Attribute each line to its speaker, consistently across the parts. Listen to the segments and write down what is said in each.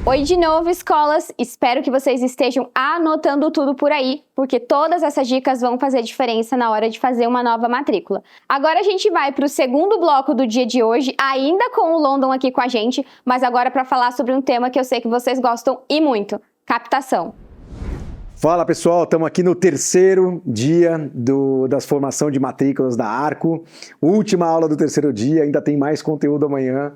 Speaker 1: Oi de novo, escolas! Espero que vocês estejam anotando tudo por aí, porque todas essas dicas vão fazer diferença na hora de fazer uma nova matrícula. Agora a gente vai para o segundo bloco do dia de hoje, ainda com o London aqui com a gente, mas agora para falar sobre um tema que eu sei que vocês gostam e muito: captação.
Speaker 2: Fala pessoal, estamos aqui no terceiro dia das formação de matrículas da Arco, última aula do terceiro dia, ainda tem mais conteúdo amanhã.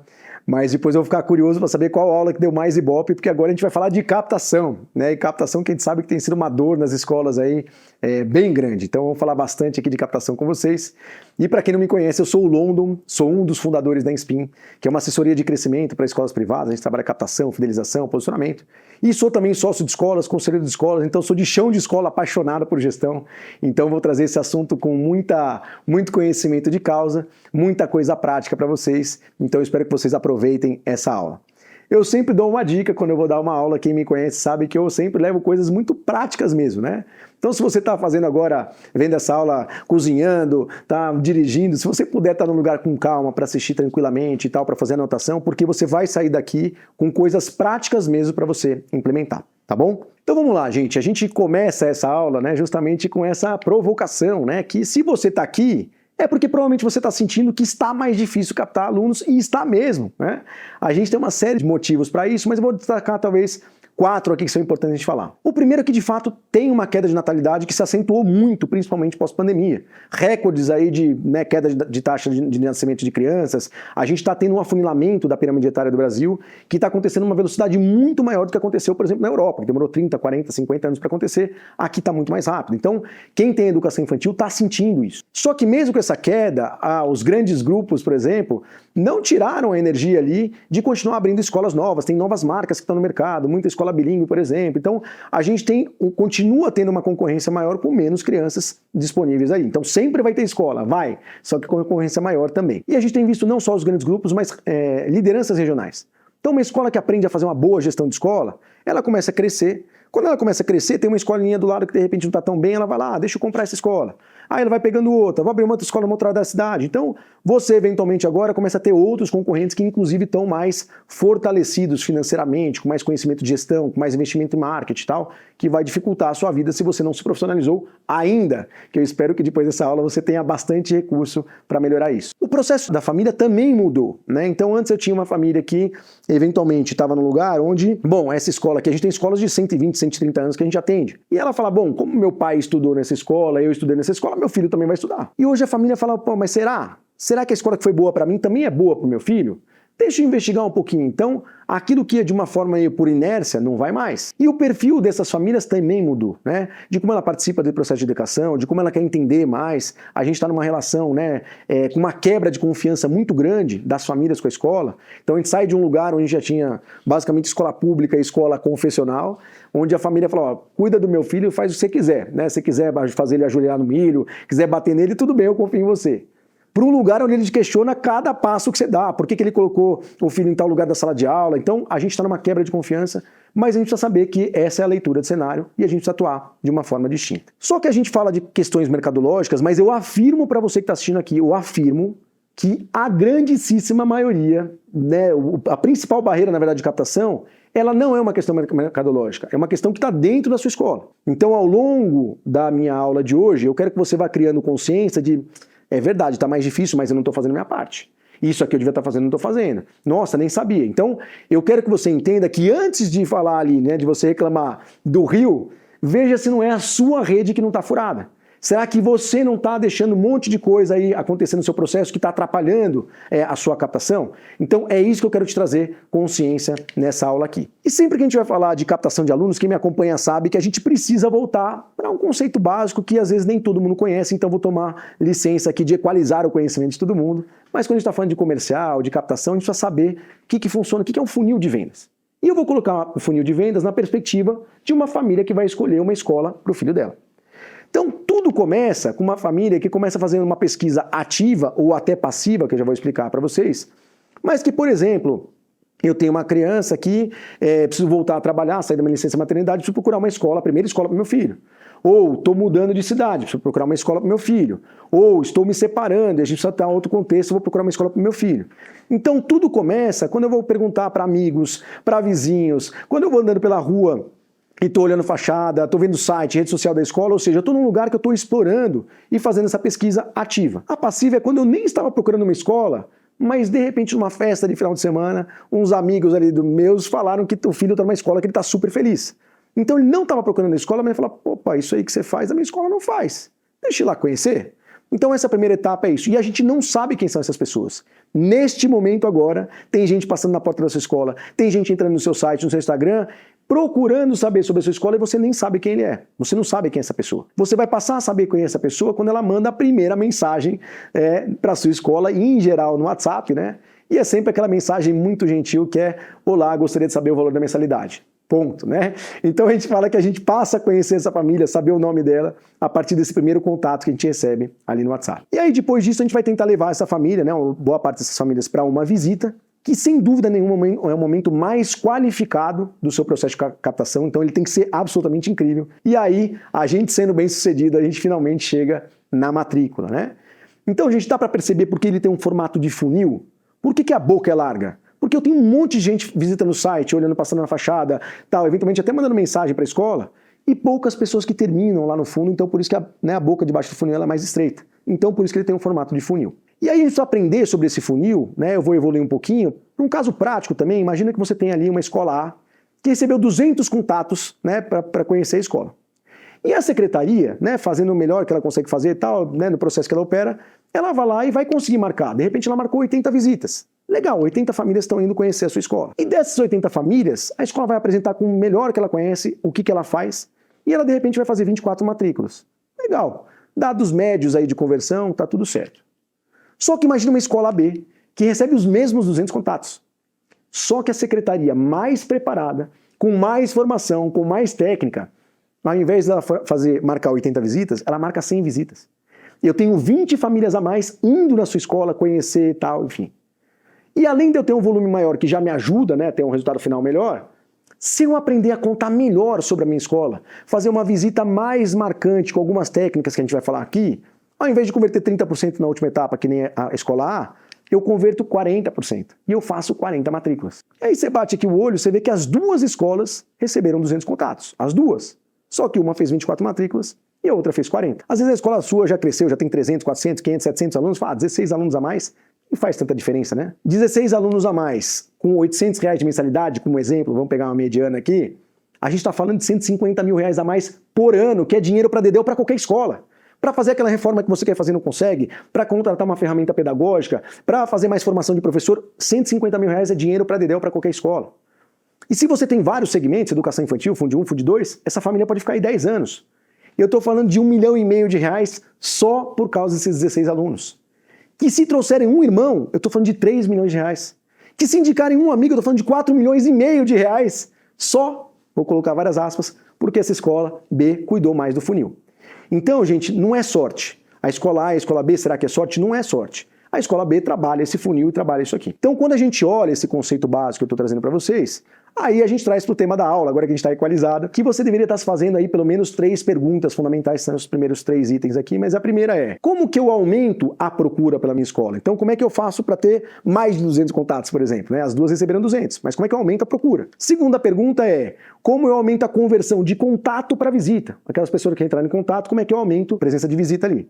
Speaker 2: Mas depois eu vou ficar curioso para saber qual aula que deu mais ibope, porque agora a gente vai falar de captação, né? E captação que a gente sabe que tem sido uma dor nas escolas aí, bem grande. Então vamos falar bastante aqui de captação com vocês. E para quem não me conhece, eu sou o London, sou um dos fundadores da Inspin, que é uma assessoria de crescimento para escolas privadas. A gente trabalha captação, fidelização, posicionamento. E sou também sócio de escolas, conselheiro de escolas, então sou de chão de escola, apaixonado por gestão. Então vou trazer esse assunto com muito conhecimento de causa, muita coisa prática para vocês. Então eu espero que vocês aproveitem essa aula. Eu sempre dou uma dica quando eu vou dar uma aula, quem me conhece sabe que eu sempre levo coisas muito práticas mesmo, né? Então se você está fazendo agora, vendo essa aula, cozinhando, está dirigindo, se você puder estar num lugar com calma para assistir tranquilamente e tal, para fazer anotação, porque você vai sair daqui com coisas práticas mesmo para você implementar, tá bom? Então vamos lá, gente, a gente começa essa aula, né, justamente com essa provocação, né, que se você está aqui, é porque provavelmente você está sentindo que está mais difícil captar alunos, e está mesmo, né? A gente tem uma série de motivos para isso, mas eu vou destacar talvez 4 aqui que são importantes a gente falar. O primeiro é que de fato tem uma queda de natalidade que se acentuou muito, principalmente pós-pandemia. Recordes aí de queda de taxa de nascimento de crianças. A gente está tendo um afunilamento da pirâmide etária do Brasil que está acontecendo numa velocidade muito maior do que aconteceu, por exemplo, na Europa, que demorou 30, 40, 50 anos para acontecer. Aqui está muito mais rápido. Então, quem tem educação infantil está sentindo isso. Só que mesmo com essa queda, os grandes grupos, por exemplo, não tiraram a energia ali de continuar abrindo escolas novas. Tem novas marcas que estão no mercado, muita escola bilíngue, por exemplo. Então, a gente continua tendo uma concorrência maior com menos crianças disponíveis aí. Então, sempre vai ter escola, vai, só que concorrência maior também. E a gente tem visto não só os grandes grupos, mas lideranças regionais. Então, uma escola que aprende a fazer uma boa gestão de escola, ela começa a crescer. Quando ela começa a crescer, tem uma escolinha do lado que de repente não está tão bem, ela vai lá, deixa eu comprar essa escola. Aí ela vai pegando outra, vou abrir uma outra escola numa outra da cidade. Então, você eventualmente agora começa a ter outros concorrentes que inclusive estão mais fortalecidos financeiramente, com mais conhecimento de gestão, com mais investimento em marketing e tal, que vai dificultar a sua vida se você não se profissionalizou ainda, que eu espero que depois dessa aula você tenha bastante recurso para melhorar isso. O processo da família também mudou, né? Então, antes eu tinha uma família que eventualmente estava num lugar onde, bom, essa escola aqui, a gente tem escolas de 120, 130 anos que a gente atende. E ela fala, bom, como meu pai estudou nessa escola, eu estudei nessa escola, meu filho também vai estudar. E hoje a família fala, pô, mas será? Será que a escola que foi boa para mim também é boa para o meu filho? Deixa eu investigar um pouquinho. Então, aquilo que é de uma forma por inércia não vai mais. E o perfil dessas famílias também mudou, né? De como ela participa do processo de educação, de como ela quer entender mais. A gente está numa relação, né, com uma quebra de confiança muito grande das famílias com a escola. Então a gente sai de um lugar onde já tinha basicamente escola pública e escola confessional, onde a família fala, ó, cuida do meu filho, faz o que você quiser, né? Se quiser fazer ele ajoelhar no milho, quiser bater nele, tudo bem, eu confio em você. Para um lugar onde ele te questiona cada passo que você dá, por que ele colocou o filho em tal lugar da sala de aula. Então, a gente está numa quebra de confiança, mas a gente precisa saber que essa é a leitura de cenário e a gente precisa atuar de uma forma distinta. Só que a gente fala de questões mercadológicas, mas eu afirmo para você que está assistindo aqui, eu afirmo que a grandíssima maioria, né, a principal barreira, na verdade, de captação, ela não é uma questão mercadológica, é uma questão que está dentro da sua escola. Então, ao longo da minha aula de hoje, eu quero que você vá criando consciência de é verdade, está mais difícil, mas eu não estou fazendo a minha parte. Isso aqui eu devia estar fazendo, não estou fazendo. Nossa, nem sabia. Então, eu quero que você entenda que antes de falar ali, né, de você reclamar do rio, veja se não é a sua rede que não está furada. Será que você não está deixando um monte de coisa aí acontecendo no seu processo que está atrapalhando a sua captação? Então é isso que eu quero te trazer consciência nessa aula aqui. E sempre que a gente vai falar de captação de alunos, quem me acompanha sabe que a gente precisa voltar para um conceito básico que às vezes nem todo mundo conhece, então vou tomar licença aqui de equalizar o conhecimento de todo mundo. Mas quando a gente está falando de comercial, de captação, a gente precisa saber o que funciona, o que é um funil de vendas. E eu vou colocar o funil de vendas na perspectiva de uma família que vai escolher uma escola para o filho dela. Então, tudo começa com uma família que começa fazendo uma pesquisa ativa ou até passiva, que eu já vou explicar para vocês, mas que, por exemplo, Eu tenho uma criança que preciso voltar a trabalhar, sair da minha licença maternidade, preciso procurar uma escola, a primeira escola para o meu filho. Ou estou mudando de cidade, preciso procurar uma escola para o meu filho. Ou estou me separando e a gente precisa estar em outro contexto, vou procurar uma escola para o meu filho. Então tudo começa quando eu vou perguntar para amigos, para vizinhos, quando eu vou andando pela rua e estou olhando fachada, estou vendo site, rede social da escola, ou seja, eu estou num lugar que eu estou explorando e fazendo essa pesquisa ativa. A passiva é quando eu nem estava procurando uma escola, mas de repente numa festa de final de semana, uns amigos ali meus falaram que o filho está numa escola que ele está super feliz. Então ele não estava procurando a escola, mas ele falou, opa, isso aí que você faz, a minha escola não faz. Deixa eu ir lá conhecer. Então essa primeira etapa é isso. E a gente não sabe quem são essas pessoas. Neste momento agora, tem gente passando na porta da sua escola, tem gente entrando no seu site, no seu Instagram, procurando saber sobre a sua escola e você nem sabe quem ele é. Você não sabe quem é essa pessoa. Você vai passar a saber quem é essa pessoa quando ela manda a primeira mensagem para a sua escola, e em geral no WhatsApp, né? E é sempre aquela mensagem muito gentil que é: olá, gostaria de saber o valor da mensalidade. Ponto, né? Então a gente fala que a gente passa a conhecer essa família, saber o nome dela, a partir desse primeiro contato que a gente recebe ali no WhatsApp. E aí depois disso a gente vai tentar levar essa família, né, boa parte dessas famílias, para uma visita, que sem dúvida nenhuma é o momento mais qualificado do seu processo de captação, então ele tem que ser absolutamente incrível. E aí, a gente sendo bem sucedido, a gente finalmente chega na matrícula, né? Então, gente, dá para perceber porque ele tem um formato de funil? Por que a boca é larga? Porque eu tenho um monte de gente visitando o site, olhando, passando na fachada, tal, eventualmente até mandando mensagem para a escola, e poucas pessoas que terminam lá no fundo, então por isso que a boca debaixo do funil ela é mais estreita. Então por isso que ele tem um formato de funil. E aí a gente precisa aprender sobre esse funil, né? Eu vou evoluir um pouquinho. Um caso prático também, imagina que você tem ali uma escola A, que recebeu 200 contatos, né, para conhecer a escola. E a secretaria, né, fazendo o melhor que ela consegue fazer e tal, né, no processo que ela opera, ela vai lá e vai conseguir marcar. De repente ela marcou 80 visitas. Legal, 80 famílias estão indo conhecer a sua escola. E dessas 80 famílias, a escola vai apresentar com o melhor que ela conhece, o que ela faz, e ela de repente vai fazer 24 matrículas. Legal. Dados médios aí de conversão, tá tudo certo. Só que imagina uma escola B, que recebe os mesmos 200 contatos. Só que a secretaria mais preparada, com mais formação, com mais técnica, ao invés dela marcar 80 visitas, ela marca 100 visitas. Eu tenho 20 famílias a mais indo na sua escola conhecer e tal, enfim. E além de eu ter um volume maior que já me ajuda, né, a ter um resultado final melhor, se eu aprender a contar melhor sobre a minha escola, fazer uma visita mais marcante com algumas técnicas que a gente vai falar aqui, ao invés de converter 30% na última etapa, que nem a escola A, eu converto 40% e eu faço 40 matrículas. E aí você bate aqui o olho, você vê que as duas escolas receberam 200 contatos, as duas. Só que uma fez 24 matrículas e a outra fez 40. Às vezes a escola sua já cresceu, já tem 300, 400, 500, 700 alunos, fala, 16 alunos a mais, não faz tanta diferença, né? 16 alunos a mais, com R$800 de mensalidade, como exemplo, vamos pegar uma mediana aqui, a gente está falando de R$150 mil a mais por ano, que é dinheiro para Dedéu para qualquer escola. Para fazer aquela reforma que você quer fazer e não consegue, para contratar uma ferramenta pedagógica, para fazer mais formação de professor, R$150 mil é dinheiro para Dedéu para qualquer escola. E se você tem vários segmentos, educação infantil, Fundo 1, Fundo 2, essa família pode ficar aí 10 anos. Eu estou falando de R$1,5 milhão só por causa desses 16 alunos. Que se trouxerem um irmão, eu estou falando de R$3 milhões. Que se indicarem um amigo, eu estou falando de R$4,5 milhões. Só, vou colocar várias aspas, porque essa escola B cuidou mais do funil. Então, gente, não é sorte. A escola A e a escola B, será que é sorte? Não é sorte. A escola B trabalha esse funil e trabalha isso aqui. Então, quando a gente olha esse conceito básico que eu estou trazendo para vocês, aí a gente traz para o tema da aula, agora que a gente está equalizado, que você deveria estar se fazendo aí pelo menos 3 perguntas fundamentais, são os primeiros 3 itens aqui, mas a primeira é, como que eu aumento a procura pela minha escola? Então, como é que eu faço para ter mais de 200 contatos, por exemplo? Né? As duas receberam 200, mas como é que eu aumento a procura? Segunda pergunta é, como eu aumento a conversão de contato para visita? Aquelas pessoas que entraram em contato, como é que eu aumento a presença de visita ali?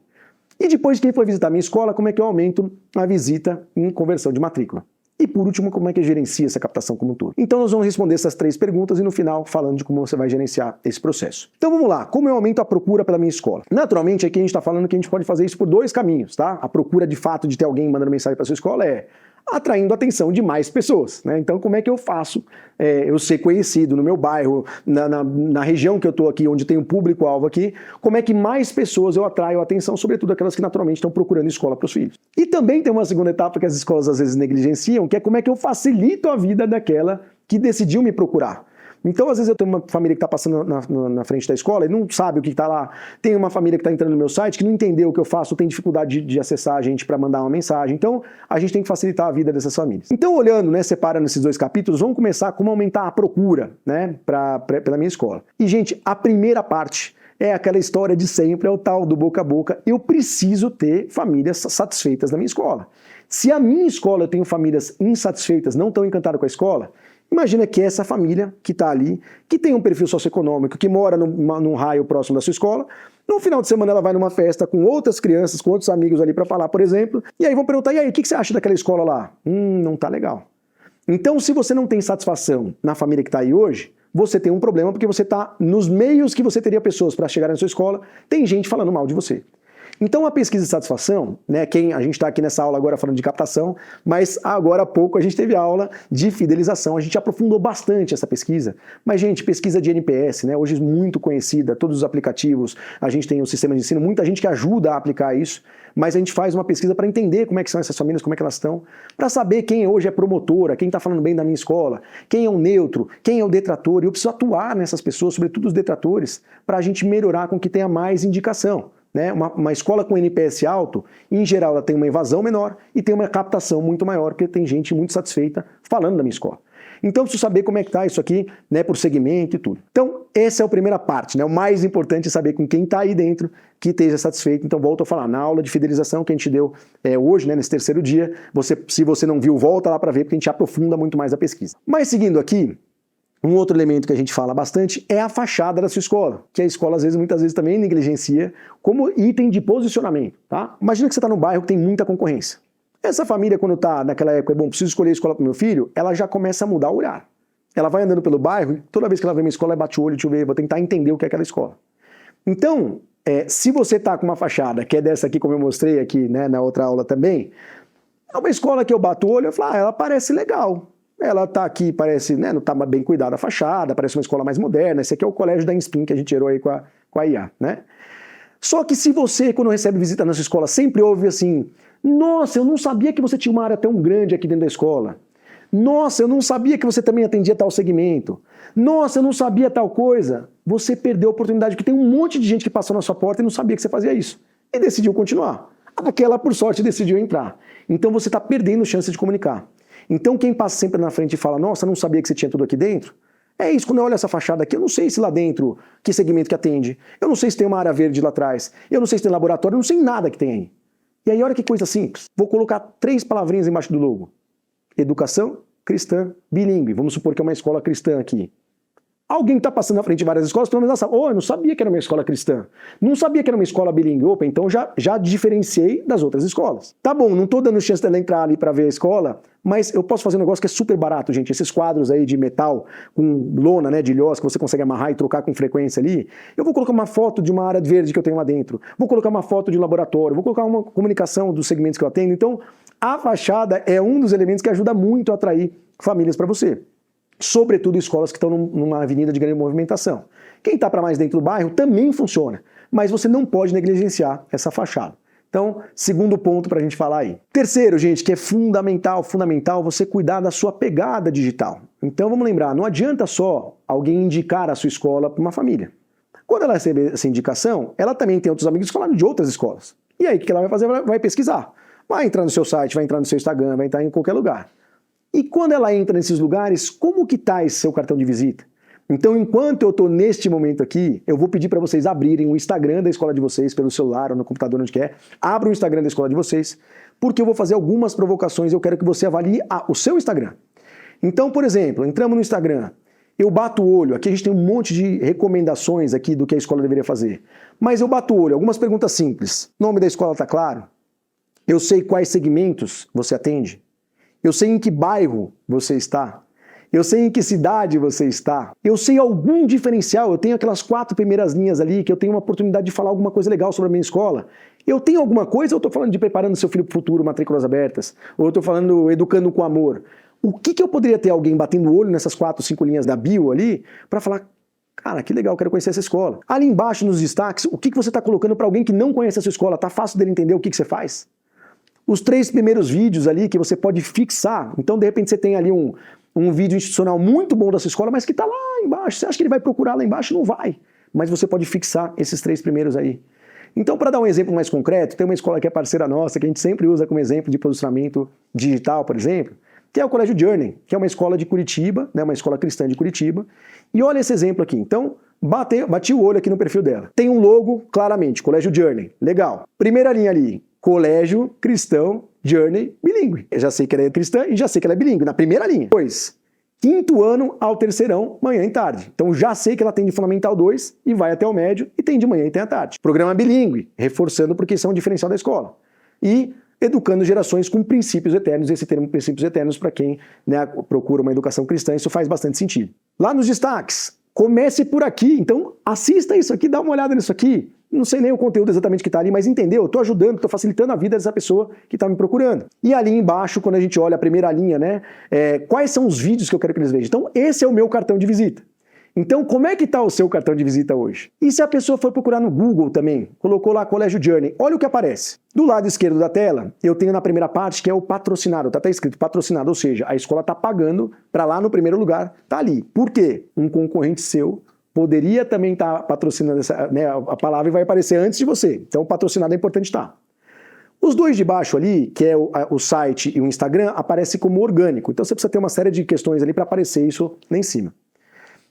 Speaker 2: E depois de quem foi visitar a minha escola, como é que eu aumento a visita em conversão de matrícula? E por último, como é que eu gerencio essa captação como um todo? Então nós vamos responder essas 3 perguntas e no final falando de como você vai gerenciar esse processo. Então vamos lá, como eu aumento a procura pela minha escola? Naturalmente aqui a gente está falando que a gente pode fazer isso por 2 caminhos, tá? A procura de fato de ter alguém mandando mensagem para sua escola é atraindo a atenção de mais pessoas, né? Então como é que eu faço eu ser conhecido no meu bairro, na região que eu estou aqui, onde tem um público-alvo aqui, como é que mais pessoas eu atraio a atenção, sobretudo aquelas que naturalmente estão procurando escola para os filhos. E também tem uma segunda etapa que as escolas às vezes negligenciam, que é como é que eu facilito a vida daquela que decidiu me procurar. Então, às vezes eu tenho uma família que está passando na frente da escola e não sabe o que está lá. Tem uma família que está entrando no meu site que não entendeu o que eu faço, tem dificuldade de acessar a gente para mandar uma mensagem. Então, a gente tem que facilitar a vida dessas famílias. Então, olhando, né, separando esses dois capítulos, vamos começar como aumentar a procura, né, pela minha escola. E, gente, a primeira parte é aquela história de sempre, é o tal do boca a boca. Eu preciso ter famílias satisfeitas na minha escola. Se a minha escola eu tenho famílias insatisfeitas, não estão encantadas com a escola, imagina que essa família que está ali, que tem um perfil socioeconômico, que mora num raio próximo da sua escola, no final de semana ela vai numa festa com outras crianças, com outros amigos ali para falar, por exemplo, e aí vão perguntar, e aí, o que você acha daquela escola lá? Não tá legal. Então, se você não tem satisfação na família que está aí hoje, você tem um problema porque você está nos meios que você teria pessoas para chegar na sua escola, tem gente falando mal de você. Então a pesquisa de satisfação, né, a gente está aqui nessa aula agora falando de captação, mas agora há pouco a gente teve aula de fidelização, a gente aprofundou bastante essa pesquisa, mas gente, pesquisa de NPS, né, hoje muito conhecida, todos os aplicativos, a gente tem um sistema de ensino, muita gente que ajuda a aplicar isso, mas a gente faz uma pesquisa para entender como é que são essas famílias, como é que elas estão, para saber quem hoje é promotora, quem está falando bem da minha escola, quem é o neutro, quem é o detrator, e eu preciso atuar nessas pessoas, sobretudo os detratores, para a gente melhorar com que tenha mais indicação. Né? Uma escola com NPS alto, em geral, ela tem uma evasão menor e tem uma captação muito maior, porque tem gente muito satisfeita falando da minha escola. Então, preciso saber como é que está isso aqui, né, por segmento e tudo. Então, essa é a primeira parte, né? O mais importante é saber com quem está aí dentro que esteja satisfeito. Então, volto a falar, na aula de fidelização que a gente deu hoje, né, nesse terceiro dia, se você não viu, volta lá para ver, porque a gente aprofunda muito mais a pesquisa. Mas, seguindo aqui, um outro elemento que a gente fala bastante é a fachada da sua escola, que a escola, muitas vezes também negligencia como item de posicionamento, tá? Imagina que você está num bairro que tem muita concorrência. Essa família, quando está naquela época, preciso escolher a escola para o meu filho, ela já começa a mudar o olhar. Ela vai andando pelo bairro e toda vez que ela vê uma escola, ela bate o olho, deixa eu ver, vou tentar entender o que é aquela escola. Então, se você está com uma fachada, que é dessa aqui, como eu mostrei aqui, né, na outra aula também, é uma escola que eu bato o olho e falo, ela parece legal. Ela está aqui, parece, né, não está bem cuidada a fachada, parece uma escola mais moderna. Esse aqui é o colégio da Inspin que a gente gerou aí com a IA, né? Só que se você, quando recebe visita na sua escola, sempre ouve assim, nossa, eu não sabia que você tinha uma área tão grande aqui dentro da escola. Nossa, eu não sabia que você também atendia tal segmento. Nossa, eu não sabia tal coisa. Você perdeu a oportunidade, porque tem um monte de gente que passou na sua porta e não sabia que você fazia isso. E decidiu continuar. Aquela, por sorte, decidiu entrar. Então você está perdendo chance de comunicar. Então quem passa sempre na frente e fala, nossa, não sabia que você tinha tudo aqui dentro, é isso, quando eu olho essa fachada aqui, eu não sei se lá dentro, que segmento que atende, eu não sei se tem uma área verde lá atrás, eu não sei se tem laboratório, eu não sei nada que tem aí. E aí olha que coisa simples, vou colocar 3 palavrinhas embaixo do logo. Educação cristã bilíngue, vamos supor que é uma escola cristã aqui. Alguém que está passando na frente de várias escolas, pelo menos sabe, eu não sabia que era uma escola cristã. Não sabia que era uma escola bilíngue. Opa, então já diferenciei das outras escolas. Tá bom, não estou dando chance dela entrar ali para ver a escola, mas eu posso fazer um negócio que é super barato, gente. Esses quadros aí de metal com lona, né, de ilhós, que você consegue amarrar e trocar com frequência ali. Eu vou colocar uma foto de uma área verde que eu tenho lá dentro. Vou colocar uma foto de um laboratório. Vou colocar uma comunicação dos segmentos que eu atendo. Então, a fachada é um dos elementos que ajuda muito a atrair famílias para você. Sobretudo escolas que estão numa avenida de grande movimentação. Quem está para mais dentro do bairro também funciona, mas você não pode negligenciar essa fachada. Então, segundo ponto para a gente falar aí. Terceiro, gente, que é fundamental você cuidar da sua pegada digital. Então vamos lembrar, não adianta só alguém indicar a sua escola para uma família. Quando ela receber essa indicação, ela também tem outros amigos que falaram de outras escolas. E aí o que ela vai fazer? Ela vai pesquisar. Vai entrar no seu site, vai entrar no seu Instagram, vai entrar em qualquer lugar. E quando ela entra nesses lugares, como que está esse seu cartão de visita? Então, enquanto eu estou neste momento aqui, eu vou pedir para vocês abrirem o Instagram da escola de vocês, pelo celular ou no computador, onde quer. Abra o Instagram da escola de vocês, porque eu vou fazer algumas provocações, eu quero que você avalie o seu Instagram. Então, por exemplo, entramos no Instagram, eu bato o olho, aqui a gente tem um monte de recomendações aqui do que a escola deveria fazer, mas eu bato o olho, algumas perguntas simples. Nome da escola está claro? Eu sei quais segmentos você atende? Eu sei em que bairro você está? Eu sei em que cidade você está? Eu sei algum diferencial? Eu tenho aquelas 4 primeiras linhas ali que eu tenho uma oportunidade de falar alguma coisa legal sobre a minha escola? Eu tenho alguma coisa ou eu estou falando de preparando seu filho para o futuro, matrículas abertas? Ou eu estou falando educando com amor? O que eu poderia ter alguém batendo o olho nessas 4, 5 linhas da bio ali para falar, cara, que legal, quero conhecer essa escola. Ali embaixo nos destaques, o que você está colocando para alguém que não conhece a sua escola? Tá fácil dele entender o que você faz? Os 3 primeiros vídeos ali que você pode fixar. Então, de repente, você tem ali um vídeo institucional muito bom da sua escola, mas que está lá lá embaixo. Você acha que ele vai procurar lá embaixo? Não vai. Mas você pode fixar esses 3 primeiros aí. Então, para dar um exemplo mais concreto, tem uma escola que é parceira nossa, que a gente sempre usa como exemplo de posicionamento digital, por exemplo, que é o Colégio Journey, que é uma escola de Curitiba, né, uma escola cristã de Curitiba. E olha esse exemplo aqui. Então, bati o olho aqui no perfil dela. Tem um logo, claramente, Colégio Journey. Legal. Primeira linha ali, Colégio Cristão Journey Bilíngue. Eu já sei que ela é cristã e já sei que ela é bilíngue, na primeira linha. Depois, 5º ano ao 3º ano, manhã e tarde. Então já sei que ela tem de Fundamental 2 e vai até o médio e tem de manhã e tem à tarde. Programa bilíngue, reforçando porque isso é um diferencial da escola. E educando gerações com princípios eternos. Esse termo princípios eternos, para quem, né, procura uma educação cristã, isso faz bastante sentido. Lá nos destaques, comece por aqui. Então assista isso aqui, dá uma olhada nisso aqui. Não sei nem o conteúdo exatamente que está ali, mas entendeu? Eu estou ajudando, estou facilitando a vida dessa pessoa que está me procurando. E ali embaixo, quando a gente olha a primeira linha, né, quais são os vídeos que eu quero que eles vejam? Então, esse é o meu cartão de visita. Então, como é que está o seu cartão de visita hoje? E se a pessoa for procurar no Google também, colocou lá Colégio Journey, olha o que aparece. Do lado esquerdo da tela, eu tenho na primeira parte que é o patrocinado, tá escrito patrocinado, ou seja, a escola está pagando para lá no primeiro lugar, tá ali. Por quê? Um concorrente seu poderia também estar patrocinando essa, né, a palavra vai aparecer antes de você. Então, o patrocinado é importante estar. Os 2 de baixo ali, que é o site e o Instagram, aparece como orgânico. Então, você precisa ter uma série de questões ali para aparecer isso lá em cima.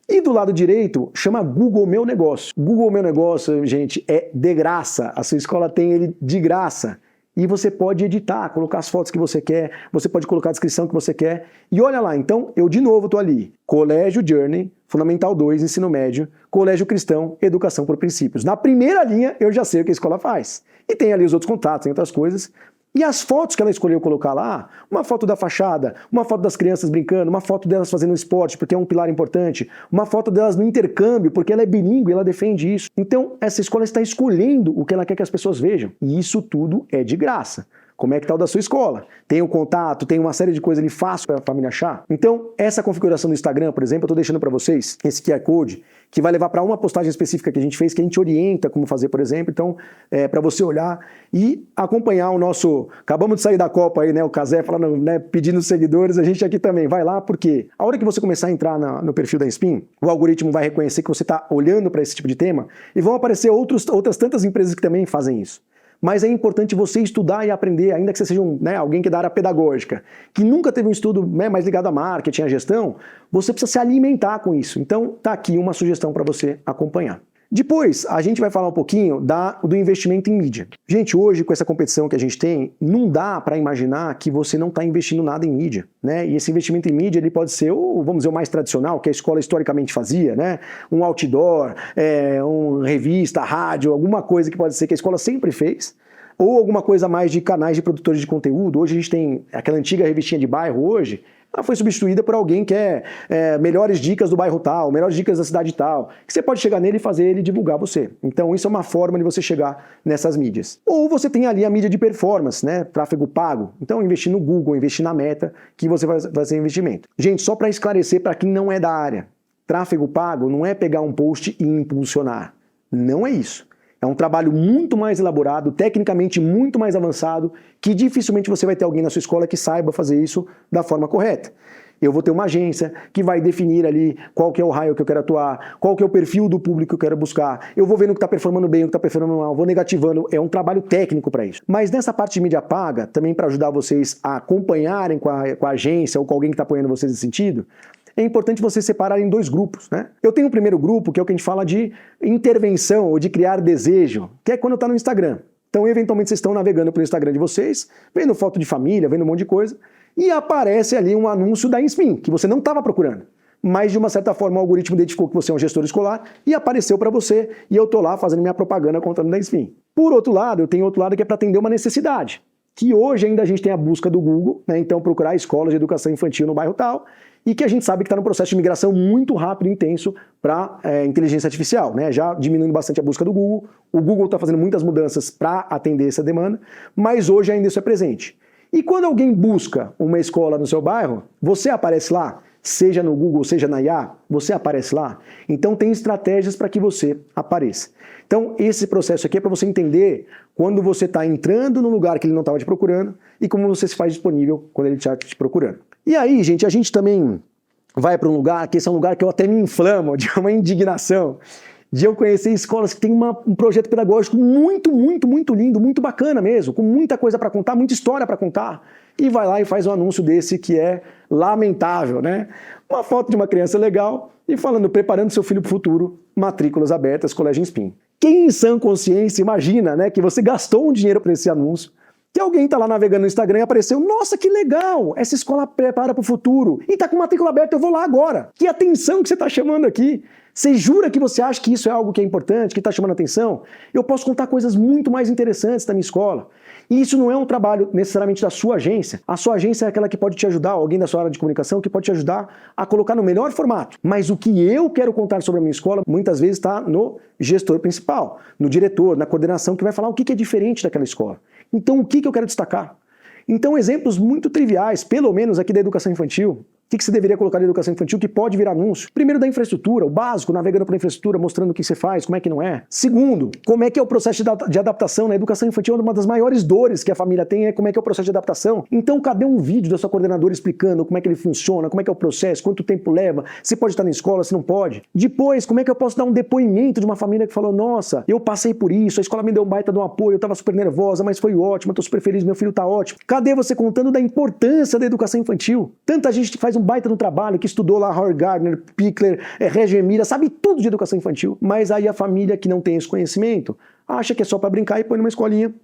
Speaker 2: E do lado direito, chama Google Meu Negócio. Google Meu Negócio, gente, é de graça. A sua escola tem ele de graça. E você pode editar, colocar as fotos que você quer, você pode colocar a descrição que você quer. E olha lá, então, eu de novo estou ali. Colégio Journey, Fundamental 2, Ensino Médio, Colégio Cristão, Educação por Princípios. Na primeira linha, eu já sei o que a escola faz. E tem ali os outros contatos, tem outras coisas. E as fotos que ela escolheu colocar lá, uma foto da fachada, uma foto das crianças brincando, uma foto delas fazendo esporte, porque é um pilar importante, uma foto delas no intercâmbio, porque ela é bilíngue, ela defende isso. Então, essa escola está escolhendo o que ela quer que as pessoas vejam. E isso tudo é de graça. Como é que está o da sua escola? Tem o contato, tem uma série de coisas ali fácil para a família achar? Então, essa configuração do Instagram, por exemplo, eu estou deixando para vocês esse QR Code, que vai levar para uma postagem específica que a gente fez, que a gente orienta como fazer, por exemplo. Então, para você olhar e acompanhar o nosso... Acabamos de sair da Copa aí, né? O Cazé falando, né, pedindo seguidores, a gente aqui também. Vai lá, porque a hora que você começar a entrar no perfil da Inspin, o algoritmo vai reconhecer que você está olhando para esse tipo de tema e vão aparecer outras tantas empresas que também fazem isso. Mas é importante você estudar e aprender, ainda que você seja alguém que é da área pedagógica, que nunca teve um estudo, né, mais ligado a marketing, a gestão, você precisa se alimentar com isso. Então, tá aqui uma sugestão para você acompanhar. Depois, a gente vai falar um pouquinho do investimento em mídia. Gente, hoje, com essa competição que a gente tem, não dá para imaginar que você não está investindo nada em mídia, né? E esse investimento em mídia, ele pode ser, vamos dizer, o mais tradicional, que a escola historicamente fazia, né? Um outdoor, uma revista, rádio, alguma coisa que pode ser que a escola sempre fez, ou alguma coisa mais de canais de produtores de conteúdo. Hoje a gente tem aquela antiga revistinha de bairro hoje, ela foi substituída por alguém que melhores dicas do bairro tal, melhores dicas da cidade tal, que você pode chegar nele e fazer ele divulgar você. Então isso é uma forma de você chegar nessas mídias. Ou você tem ali a mídia de performance, né, tráfego pago. Então investir no Google, investir na Meta, que você vai fazer investimento. Gente, só para esclarecer para quem não é da área, tráfego pago não é pegar um post e impulsionar. Não é isso. É um trabalho muito mais elaborado, tecnicamente muito mais avançado, que dificilmente você vai ter alguém na sua escola que saiba fazer isso da forma correta. Eu vou ter uma agência que vai definir ali qual que é o raio que eu quero atuar, qual que é o perfil do público que eu quero buscar. Eu vou vendo o que está performando bem, o que está performando mal, vou negativando. É um trabalho técnico para isso. Mas nessa parte de mídia paga, também para ajudar vocês a acompanharem com a agência ou com alguém que está apoiando vocês nesse sentido, é importante você separar em 2 grupos, né? Eu tenho o primeiro grupo, que é o que a gente fala de intervenção ou de criar desejo, que é quando está no Instagram. Então, eventualmente, vocês estão navegando pelo Instagram de vocês, vendo foto de família, vendo um monte de coisa, e aparece ali um anúncio da Inspin, que você não estava procurando. Mas, de uma certa forma, o algoritmo identificou que você é um gestor escolar e apareceu para você, e eu estou lá fazendo minha propaganda contando da Inspin. Por outro lado, eu tenho outro lado que é para atender uma necessidade, que hoje ainda a gente tem a busca do Google, né? Então procurar escolas de educação infantil no bairro tal, e que a gente sabe que está num processo de migração muito rápido e intenso para inteligência artificial, né? Já diminuindo bastante a busca do Google, o Google está fazendo muitas mudanças para atender essa demanda, mas hoje ainda isso é presente. E quando alguém busca uma escola no seu bairro, você aparece lá, seja no Google, seja na IA, você aparece lá. Então tem estratégias para que você apareça. Então esse processo aqui é para você entender quando você está entrando no lugar que ele não estava te procurando e como você se faz disponível quando ele está te procurando. E aí, gente, a gente também vai para um lugar, que esse é um lugar que eu até me inflamo, de uma indignação, de eu conhecer escolas que têm um projeto pedagógico muito, muito, muito lindo, muito bacana mesmo, com muita coisa para contar, muita história para contar, e vai lá e faz um anúncio desse que é lamentável, né? Uma foto de uma criança legal e falando, preparando seu filho para o futuro, matrículas abertas, Colégio Inspim. Quem em sã consciência imagina, né, que você gastou um dinheiro para esse anúncio, que alguém está lá navegando no Instagram e apareceu, nossa, que legal, essa escola prepara para o futuro, e está com matrícula aberta, eu vou lá agora. Que atenção que você está chamando aqui. Você jura que você acha que isso é algo que é importante, que está chamando atenção? Eu posso contar coisas muito mais interessantes da minha escola. E isso não é um trabalho necessariamente da sua agência. A sua agência é aquela que pode te ajudar, alguém da sua área de comunicação que pode te ajudar a colocar no melhor formato. Mas o que eu quero contar sobre a minha escola, muitas vezes está no gestor principal, no diretor, na coordenação, que vai falar o que é diferente daquela escola. Então, o que eu quero destacar? Então, exemplos muito triviais, pelo menos aqui da educação infantil. O que você deveria colocar na educação infantil que pode virar anúncio? Primeiro, da infraestrutura, o básico, navegando pela infraestrutura, mostrando o que você faz, como é que não é. Segundo, como é que é o processo de adaptação na educação infantil? Uma das maiores dores que a família tem é como é que é o processo de adaptação. Então, cadê um vídeo da sua coordenadora explicando como é que ele funciona, como é que é o processo, quanto tempo leva, se pode estar na escola, se não pode? Depois, como é que eu posso dar um depoimento de uma família que falou, nossa, eu passei por isso, a escola me deu um baita de um apoio, eu estava super nervosa, mas foi ótimo, eu estou super feliz, meu filho está ótimo. Cadê você contando da importância da educação infantil? Tanta gente faz um baita no trabalho, que estudou lá Howard Gardner, Pickler, Regemira, sabe tudo de educação infantil, mas aí a família que não tem esse conhecimento acha que é só para brincar e põe numa escolinha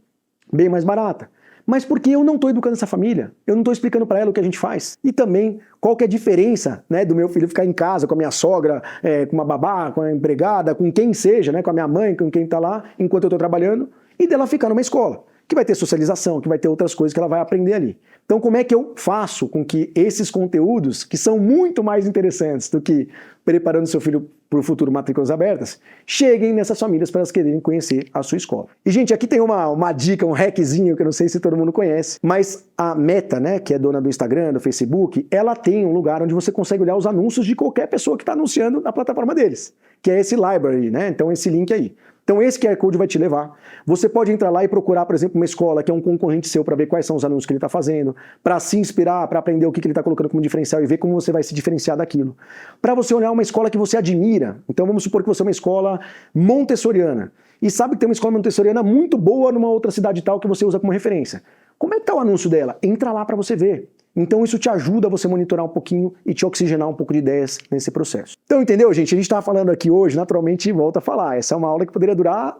Speaker 2: bem mais barata. Mas porque eu não estou educando essa família, eu não estou explicando para ela o que a gente faz. E também, qual que é a diferença, né, do meu filho ficar em casa com a minha sogra, com uma babá, com a empregada, com quem seja, né, com a minha mãe, com quem está lá, enquanto eu estou trabalhando, e dela ficar numa escola, que vai ter socialização, que vai ter outras coisas que ela vai aprender ali. Então, como é que eu faço com que esses conteúdos, que são muito mais interessantes do que preparando seu filho para o futuro matrículas abertas, cheguem nessas famílias para elas quererem conhecer a sua escola? E, gente, aqui tem uma dica, um hackzinho, que eu não sei se todo mundo conhece, mas a Meta, né, que é dona do Instagram, do Facebook, ela tem um lugar onde você consegue olhar os anúncios de qualquer pessoa que está anunciando na plataforma deles, que é esse library, né? Então, esse link aí. Então esse QR Code vai te levar. Você pode entrar lá e procurar, por exemplo, uma escola que é um concorrente seu para ver quais são os anúncios que ele está fazendo, para se inspirar, para aprender o que ele está colocando como diferencial e ver como você vai se diferenciar daquilo. Para você olhar uma escola que você admira. Então vamos supor que você é uma escola montessoriana e sabe que tem uma escola montessoriana muito boa numa outra cidade tal que você usa como referência. Como é que está o anúncio dela? Entra lá para você ver. Então isso te ajuda a você monitorar um pouquinho e te oxigenar um pouco de ideias nesse processo. Então, entendeu, gente? A gente estava falando aqui hoje, naturalmente, volta a falar. Essa é uma aula que poderia durar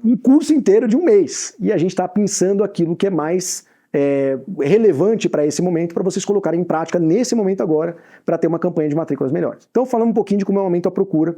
Speaker 2: um curso inteiro de um mês. E a gente está pensando aquilo que é mais relevante para esse momento, para vocês colocarem em prática nesse momento agora, para ter uma campanha de matrículas melhores. Então, falando um pouquinho de como eu aumento a procura.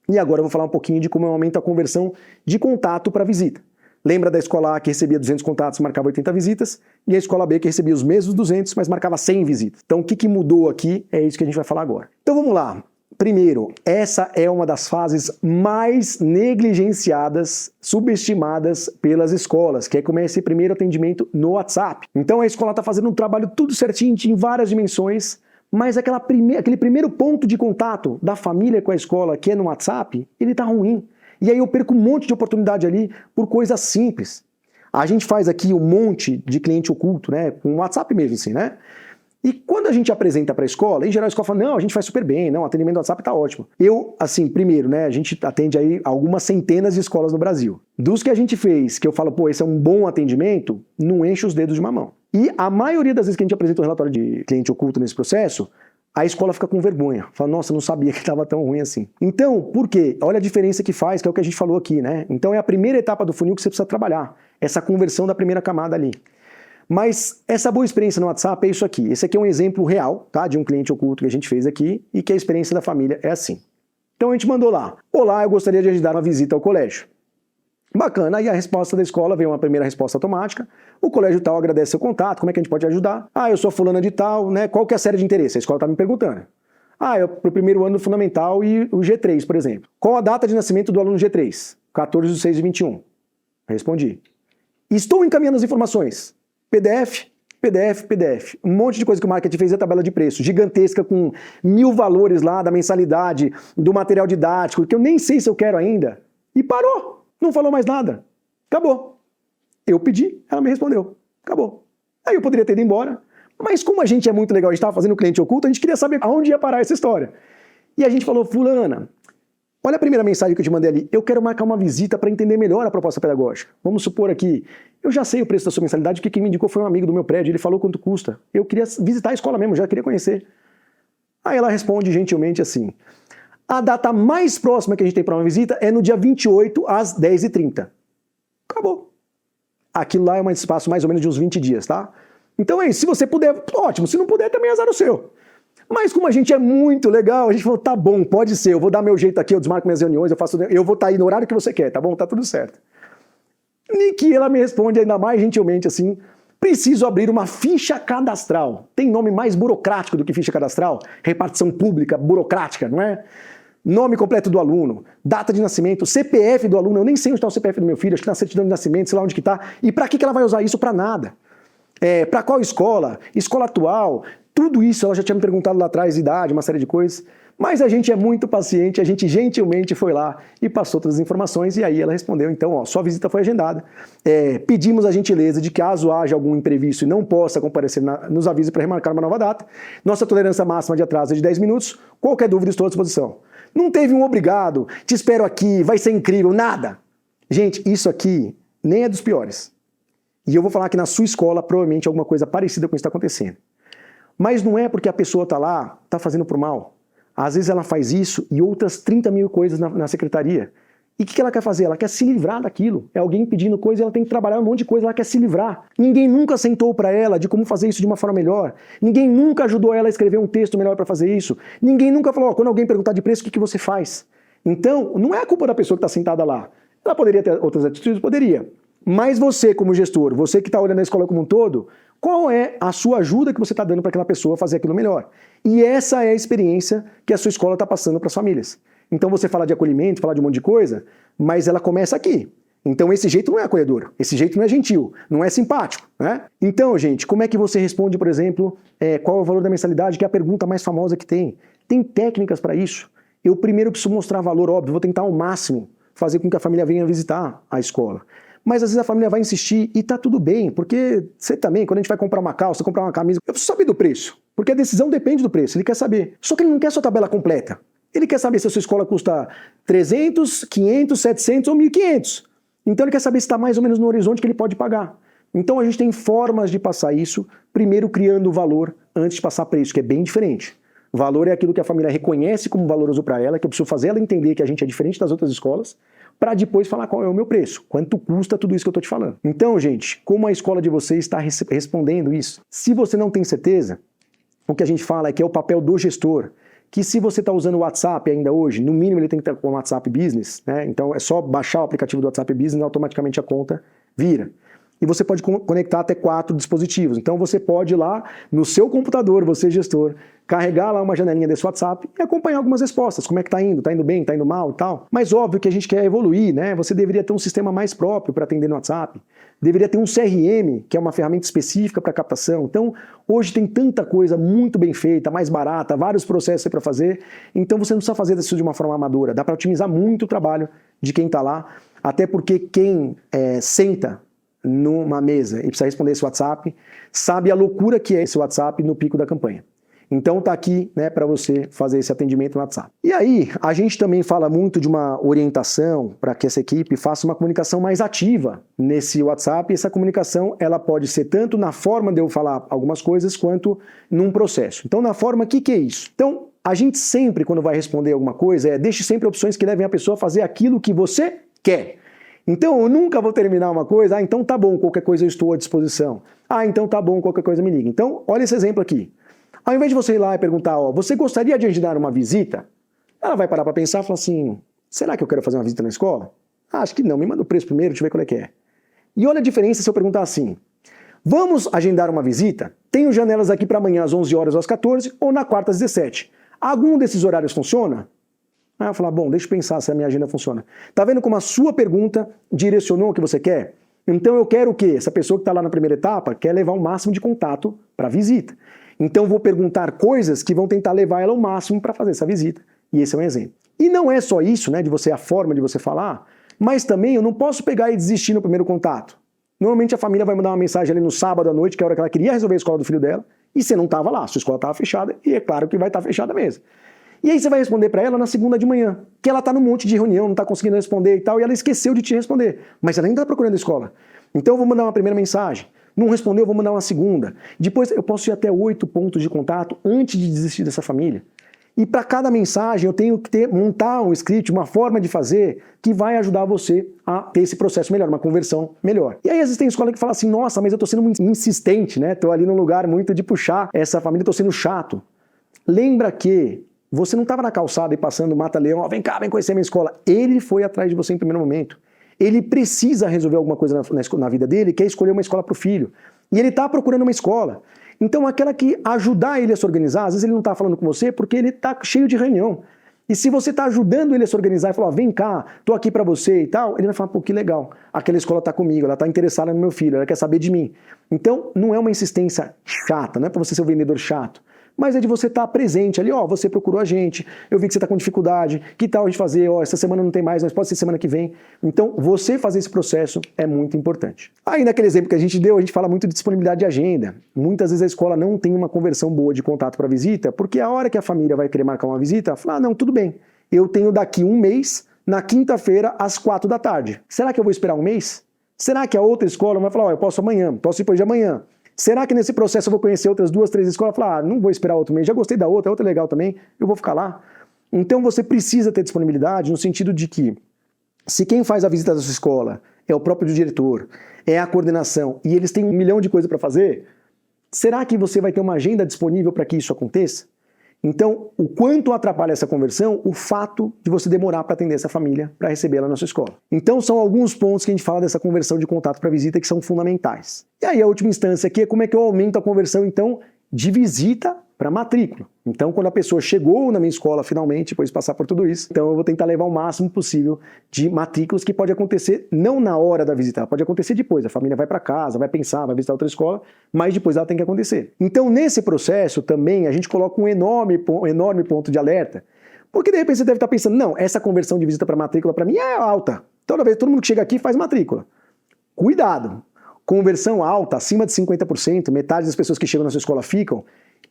Speaker 2: E agora eu vou falar um pouquinho de como eu aumento a conversão de contato para visita. Lembra da escola A que recebia 200 contatos e marcava 80 visitas, e a escola B que recebia os mesmos 200, mas marcava 100 visitas. Então o que mudou aqui é isso que a gente vai falar agora. Então vamos lá. Primeiro, essa é uma das fases mais negligenciadas, subestimadas pelas escolas, que é como é esse primeiro atendimento no WhatsApp. Então a escola está fazendo um trabalho tudo certinho, em várias dimensões, mas aquele primeiro ponto de contato da família com a escola, que é no WhatsApp, ele está ruim. E aí eu perco um monte de oportunidade ali por coisas simples. A gente faz aqui um monte de cliente oculto, né? Com o WhatsApp mesmo, assim, né? E quando a gente apresenta para a escola, em geral a escola fala, não, a gente faz super bem, não, o atendimento do WhatsApp tá ótimo. Eu, assim, primeiro, né, a gente atende aí algumas centenas de escolas no Brasil. Dos que a gente fez, que eu falo, pô, esse é um bom atendimento, não enche os dedos de uma mão. E a maioria das vezes que a gente apresenta um relatório de cliente oculto nesse processo, a escola fica com vergonha. Fala, nossa, não sabia que estava tão ruim assim. Então, por quê? Olha a diferença que faz, que é o que a gente falou aqui, né? Então é a primeira etapa do funil que você precisa trabalhar. Essa conversão da primeira camada ali. Mas essa boa experiência no WhatsApp é isso aqui. Esse aqui é um exemplo real, tá? De um cliente oculto que a gente fez aqui e que a experiência da família é assim. Então a gente mandou lá. Olá, eu gostaria de agendar uma visita ao colégio. Bacana, aí a resposta da escola veio uma primeira resposta automática. O colégio tal agradece seu contato, como é que a gente pode ajudar? Ah, eu sou fulana de tal, né? Qual que é a série de interesse? A escola tá me perguntando. Ah, é pro primeiro ano do fundamental e o G3, por exemplo. Qual a data de nascimento do aluno G3? 14/6/21. Respondi. Estou encaminhando as informações. PDF, PDF, PDF. Um monte de coisa que o marketing fez, a tabela de preço, gigantesca, com 1000 valores lá da mensalidade, do material didático, que eu nem sei se eu quero ainda. E parou. Não falou mais nada. Acabou. Eu pedi, ela me respondeu. Acabou. Aí eu poderia ter ido embora, Mas como a gente é muito legal, a gente estava fazendo cliente oculto, a gente queria saber aonde ia parar essa história. E a gente falou, fulana, olha a primeira mensagem que eu te mandei ali, eu quero marcar uma visita para entender melhor a proposta pedagógica. Vamos supor aqui, eu já sei o preço da sua mensalidade, porque quem me indicou foi um amigo do meu prédio, ele falou quanto custa. Eu queria visitar a escola mesmo, já queria conhecer. Aí ela responde gentilmente assim, a data mais próxima que a gente tem para uma visita é no dia 28 às 10h30. Acabou. Aquilo lá é um espaço mais ou menos de uns 20 dias, tá? Então é isso, se você puder, ótimo, se não puder também é azar o seu. Mas como a gente é muito legal, a gente falou, tá bom, pode ser, eu vou dar meu jeito aqui, eu desmarco minhas reuniões, eu vou estar aí no horário que você quer, tá bom? Tá tudo certo. E que ela me responde ainda mais gentilmente assim, preciso abrir uma ficha cadastral. Tem nome mais burocrático do que ficha cadastral? Repartição pública, burocrática, não é? Nome completo do aluno, data de nascimento, CPF do aluno, eu nem sei onde está o CPF do meu filho, acho que na certidão de nascimento, sei lá onde que está. E para que ela vai usar isso? Para nada. Para qual escola? Escola atual? Tudo isso ela já tinha me perguntado lá atrás, idade, uma série de coisas. Mas a gente é muito paciente, a gente gentilmente foi lá e passou todas as informações e aí ela respondeu, então, ó, sua visita foi agendada. Pedimos a gentileza de que caso haja algum imprevisto e não possa comparecer, nos avise para remarcar uma nova data. Nossa tolerância máxima de atraso é de 10 minutos. Qualquer dúvida, estou à disposição. Não teve um obrigado, te espero aqui, vai ser incrível, nada. Gente, isso aqui nem é dos piores. E eu vou falar que na sua escola provavelmente alguma coisa parecida com isso está acontecendo. Mas não é porque a pessoa está lá, está fazendo por mal. Às vezes ela faz isso e outras 30 mil coisas na secretaria. E o que ela quer fazer? Ela quer se livrar daquilo. É alguém pedindo coisa e ela tem que trabalhar um monte de coisa, ela quer se livrar. Ninguém nunca sentou para ela de como fazer isso de uma forma melhor. Ninguém nunca ajudou ela a escrever um texto melhor para fazer isso. Ninguém nunca falou, quando alguém perguntar de preço, o que você faz? Então, não é a culpa da pessoa que está sentada lá. Ela poderia ter outras atitudes? Poderia. Mas você, como gestor, você que está olhando a escola como um todo, qual é a sua ajuda que você está dando para aquela pessoa fazer aquilo melhor? E essa é a experiência que a sua escola está passando para as famílias. Então você fala de acolhimento, fala de um monte de coisa, mas ela começa aqui. Então esse jeito não é acolhedor, esse jeito não é gentil, não é simpático, né? Então, gente, como é que você responde, por exemplo, qual é o valor da mensalidade, que é a pergunta mais famosa que tem? Tem técnicas para isso. Eu primeiro preciso mostrar valor, óbvio, vou tentar ao máximo fazer com que a família venha visitar a escola. Mas às vezes a família vai insistir e tá tudo bem, porque você também, quando a gente vai comprar uma calça, comprar uma camisa, eu preciso saber do preço, porque a decisão depende do preço, ele quer saber. Só que ele não quer sua tabela completa. Ele quer saber se a sua escola custa 300, 500, 700 ou 1.500. Então ele quer saber se está mais ou menos no horizonte que ele pode pagar. Então a gente tem formas de passar isso, primeiro criando valor antes de passar preço, que é bem diferente. Valor é aquilo que a família reconhece como valoroso para ela, que eu preciso fazer ela entender que a gente é diferente das outras escolas, para depois falar qual é o meu preço, quanto custa tudo isso que eu estou te falando. Então, gente, como a escola de vocês está respondendo isso? Se você não tem certeza, o que a gente fala é que é o papel do gestor, que se você está usando o WhatsApp ainda hoje, no mínimo ele tem que estar com o WhatsApp Business, né? Então é só baixar o aplicativo do WhatsApp Business e automaticamente a conta vira. E você pode conectar até 4 dispositivos. Então você pode ir lá no seu computador, você gestor, carregar lá uma janelinha desse WhatsApp e acompanhar algumas respostas. Como é que tá indo bem, tá indo mal e tal. Mas óbvio que a gente quer evoluir, né? Você deveria ter um sistema mais próprio para atender no WhatsApp. Deveria ter um CRM, que é uma ferramenta específica para captação. Então, hoje tem tanta coisa muito bem feita, mais barata, vários processos para fazer. Então você não precisa fazer isso de uma forma amadora. Dá para otimizar muito o trabalho de quem está lá. Até porque quem senta numa mesa e precisa responder esse WhatsApp, sabe a loucura que é esse WhatsApp no pico da campanha. Então tá aqui, né, para você fazer esse atendimento no WhatsApp. E aí, a gente também fala muito de uma orientação para que essa equipe faça uma comunicação mais ativa nesse WhatsApp, e essa comunicação ela pode ser tanto na forma de eu falar algumas coisas, quanto num processo. Então na forma, o que é isso? Então, a gente sempre, quando vai responder alguma coisa, deixe sempre opções que levem a pessoa a fazer aquilo que você quer. Então eu nunca vou terminar uma coisa, então tá bom, qualquer coisa eu estou à disposição. Então tá bom, qualquer coisa me liga. Então, olha esse exemplo aqui. Ao invés de você ir lá e perguntar, você gostaria de agendar uma visita? Ela vai parar para pensar e falar assim, será que eu quero fazer uma visita na escola? Acho que não, me manda o preço primeiro, deixa eu ver qual é que é. E olha a diferença se eu perguntar assim, vamos agendar uma visita? Tenho janelas aqui para amanhã às 11 horas ou às 14 ou na quarta às 17. Algum desses horários funciona? Aí eu falar, bom, deixa eu pensar se a minha agenda funciona. Tá vendo como a sua pergunta direcionou o que você quer? Então eu quero o quê? Essa pessoa que está lá na primeira etapa quer levar o máximo de contato para a visita. Então eu vou perguntar coisas que vão tentar levar ela ao máximo para fazer essa visita. E esse é um exemplo. E não é só isso, né, a forma de você falar, mas também eu não posso pegar e desistir no primeiro contato. Normalmente a família vai mandar uma mensagem ali no sábado à noite, que é a hora que ela queria resolver a escola do filho dela, E você não estava lá, sua escola estava fechada, e é claro que vai estar fechada mesmo. E aí você vai responder para ela na segunda de manhã, que ela está num monte de reunião, não está conseguindo responder e tal, e ela esqueceu de te responder, mas ela ainda está procurando a escola. Então eu vou mandar uma primeira mensagem, não respondeu, eu vou mandar uma segunda. Depois eu posso ir até 8 pontos de contato antes de desistir dessa família. E para cada mensagem eu tenho que montar um script, uma forma de fazer que vai ajudar você a ter esse processo melhor, uma conversão melhor. E aí às vezes tem escola que fala assim, nossa, mas eu estou sendo muito insistente, né? Estou ali num lugar muito de puxar essa família, estou sendo chato. Lembra que você não estava na calçada e passando mata-leão, ó, vem cá, vem conhecer a minha escola. Ele foi atrás de você em primeiro momento. Ele precisa resolver alguma coisa na vida dele, quer escolher uma escola para o filho. E ele está procurando uma escola. Então aquela que ajudar ele a se organizar, às vezes ele não está falando com você porque ele está cheio de reunião. E se você está ajudando ele a se organizar e falar, ó, vem cá, tô aqui para você e tal, ele vai falar, pô, que legal, aquela escola está comigo, ela está interessada no meu filho, ela quer saber de mim. Então não é uma insistência chata, não é para você ser um vendedor chato. Mas é de você estar presente ali, ó, você procurou a gente, eu vi que você está com dificuldade, que tal a gente fazer, ó, essa semana não tem mais, mas pode ser semana que vem. Então, você fazer esse processo é muito importante. Aí, naquele exemplo que a gente deu, a gente fala muito de disponibilidade de agenda. Muitas vezes a escola não tem uma conversão boa de contato para visita, porque a hora que a família vai querer marcar uma visita, fala, ah, não, tudo bem, eu tenho daqui um mês, na quinta-feira, às 4 da tarde. Será que eu vou esperar um mês? Será que a outra escola vai falar, ó, eu posso amanhã, posso depois de amanhã? Será que nesse processo eu vou conhecer outras 2, 3 escolas e falar, ah, não vou esperar outro mês, já gostei da outra, a outra é legal também, eu vou ficar lá? Então você precisa ter disponibilidade no sentido de que, se quem faz a visita da sua escola é o próprio diretor, é a coordenação, e eles têm 1 milhão de coisas para fazer, será que você vai ter uma agenda disponível para que isso aconteça? Então, o quanto atrapalha essa conversão, o fato de você demorar para atender essa família, para recebê-la na sua escola. Então, são alguns pontos que a gente fala dessa conversão de contato para visita que são fundamentais. E aí, a última instância aqui é como é que eu aumento a conversão, então, de visita para matrícula. Então, quando a pessoa chegou na minha escola, finalmente, depois de passar por tudo isso, então eu vou tentar levar o máximo possível de matrículas, que pode acontecer não na hora da visita, pode acontecer depois. A família vai para casa, vai pensar, vai visitar outra escola, mas depois ela tem que acontecer. Então, nesse processo também, a gente coloca um enorme ponto de alerta, porque de repente você deve estar pensando, não, essa conversão de visita para matrícula para mim é alta. Toda vez, todo mundo que chega aqui faz matrícula. Cuidado! Conversão alta, acima de 50%, metade das pessoas que chegam na sua escola ficam,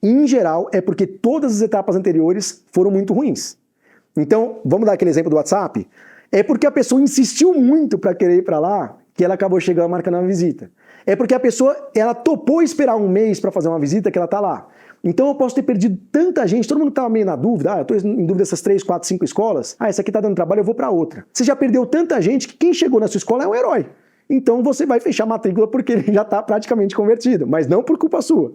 Speaker 2: em geral, é porque todas as etapas anteriores foram muito ruins. Então, vamos dar aquele exemplo do WhatsApp? É porque a pessoa insistiu muito para querer ir para lá, que ela acabou chegando marcando uma visita. É porque a pessoa, ela topou esperar um mês para fazer uma visita que ela está lá. Então eu posso ter perdido tanta gente, todo mundo estava meio na dúvida, eu estou em dúvida dessas 3, 4, 5 escolas, essa aqui está dando trabalho, eu vou para outra. Você já perdeu tanta gente que quem chegou na sua escola é um herói. Então você vai fechar a matrícula porque ele já está praticamente convertido, mas não por culpa sua.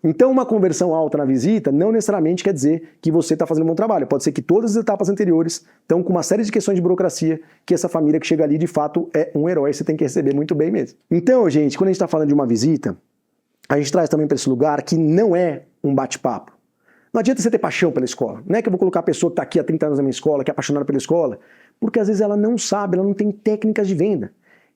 Speaker 2: Então uma conversão alta na visita não necessariamente quer dizer que você está fazendo um bom trabalho. Pode ser que todas as etapas anteriores estão com uma série de questões de burocracia que essa família que chega ali de fato é um herói, você tem que receber muito bem mesmo. Então, gente, quando a gente está falando de uma visita, a gente traz também para esse lugar que não é um bate-papo. Não adianta você ter paixão pela escola. Não é que eu vou colocar a pessoa que está aqui há 30 anos na minha escola, que é apaixonada pela escola, porque às vezes ela não sabe, ela não tem técnicas de venda.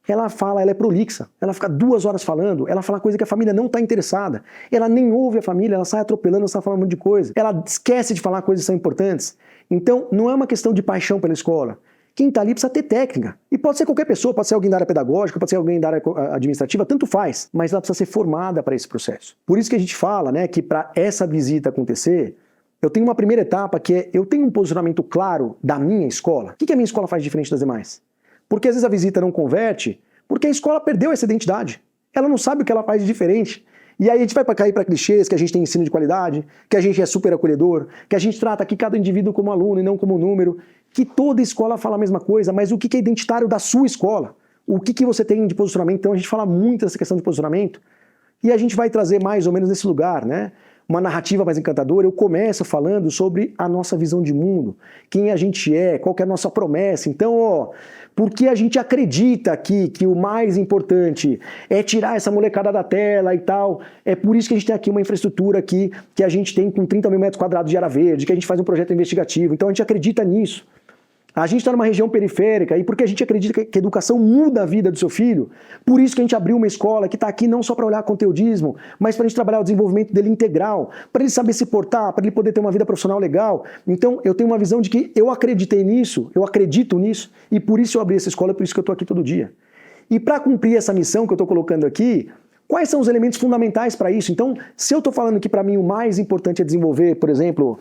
Speaker 2: Ela fala, ela é prolixa, ela fica 2 horas falando, ela fala coisa que a família não está interessada, ela nem ouve a família, ela sai atropelando, ela sai falando um monte de coisa, ela esquece de falar coisas que são importantes. Então, não é uma questão de paixão pela escola. Quem está ali precisa ter técnica. E pode ser qualquer pessoa, pode ser alguém da área pedagógica, pode ser alguém da área administrativa, tanto faz, mas ela precisa ser formada para esse processo. Por isso que a gente fala, né, que para essa visita acontecer, eu tenho uma primeira etapa que é, eu tenho um posicionamento claro da minha escola. O que a minha escola faz diferente das demais? Porque às vezes a visita não converte, porque a escola perdeu essa identidade. Ela não sabe o que ela faz de diferente. E aí a gente vai cair para clichês, que a gente tem ensino de qualidade, que a gente é super acolhedor, que a gente trata aqui cada indivíduo como aluno e não como número, que toda escola fala a mesma coisa, mas o que é identitário da sua escola? O que você tem de posicionamento? Então a gente fala muito dessa questão de posicionamento e a gente vai trazer mais ou menos nesse lugar, né? Uma narrativa mais encantadora. Eu começo falando sobre a nossa visão de mundo, quem a gente é, qual que é a nossa promessa. Então, ó, porque a gente acredita aqui que o mais importante é tirar essa molecada da tela e tal, é por isso que a gente tem aqui uma infraestrutura aqui que a gente tem com 30 mil metros quadrados de área verde, que a gente faz um projeto investigativo. Então a gente acredita nisso. A gente está numa região periférica e porque a gente acredita que a educação muda a vida do seu filho, por isso que a gente abriu uma escola que está aqui não só para olhar conteudismo, mas para a gente trabalhar o desenvolvimento dele integral, para ele saber se portar, para ele poder ter uma vida profissional legal. Então eu tenho uma visão de que eu acreditei nisso, eu acredito nisso e por isso eu abri essa escola, por isso que eu estou aqui todo dia. E para cumprir essa missão que eu estou colocando aqui, Quais são os elementos fundamentais para isso? Então, se eu estou falando que para mim o mais importante é desenvolver, por exemplo,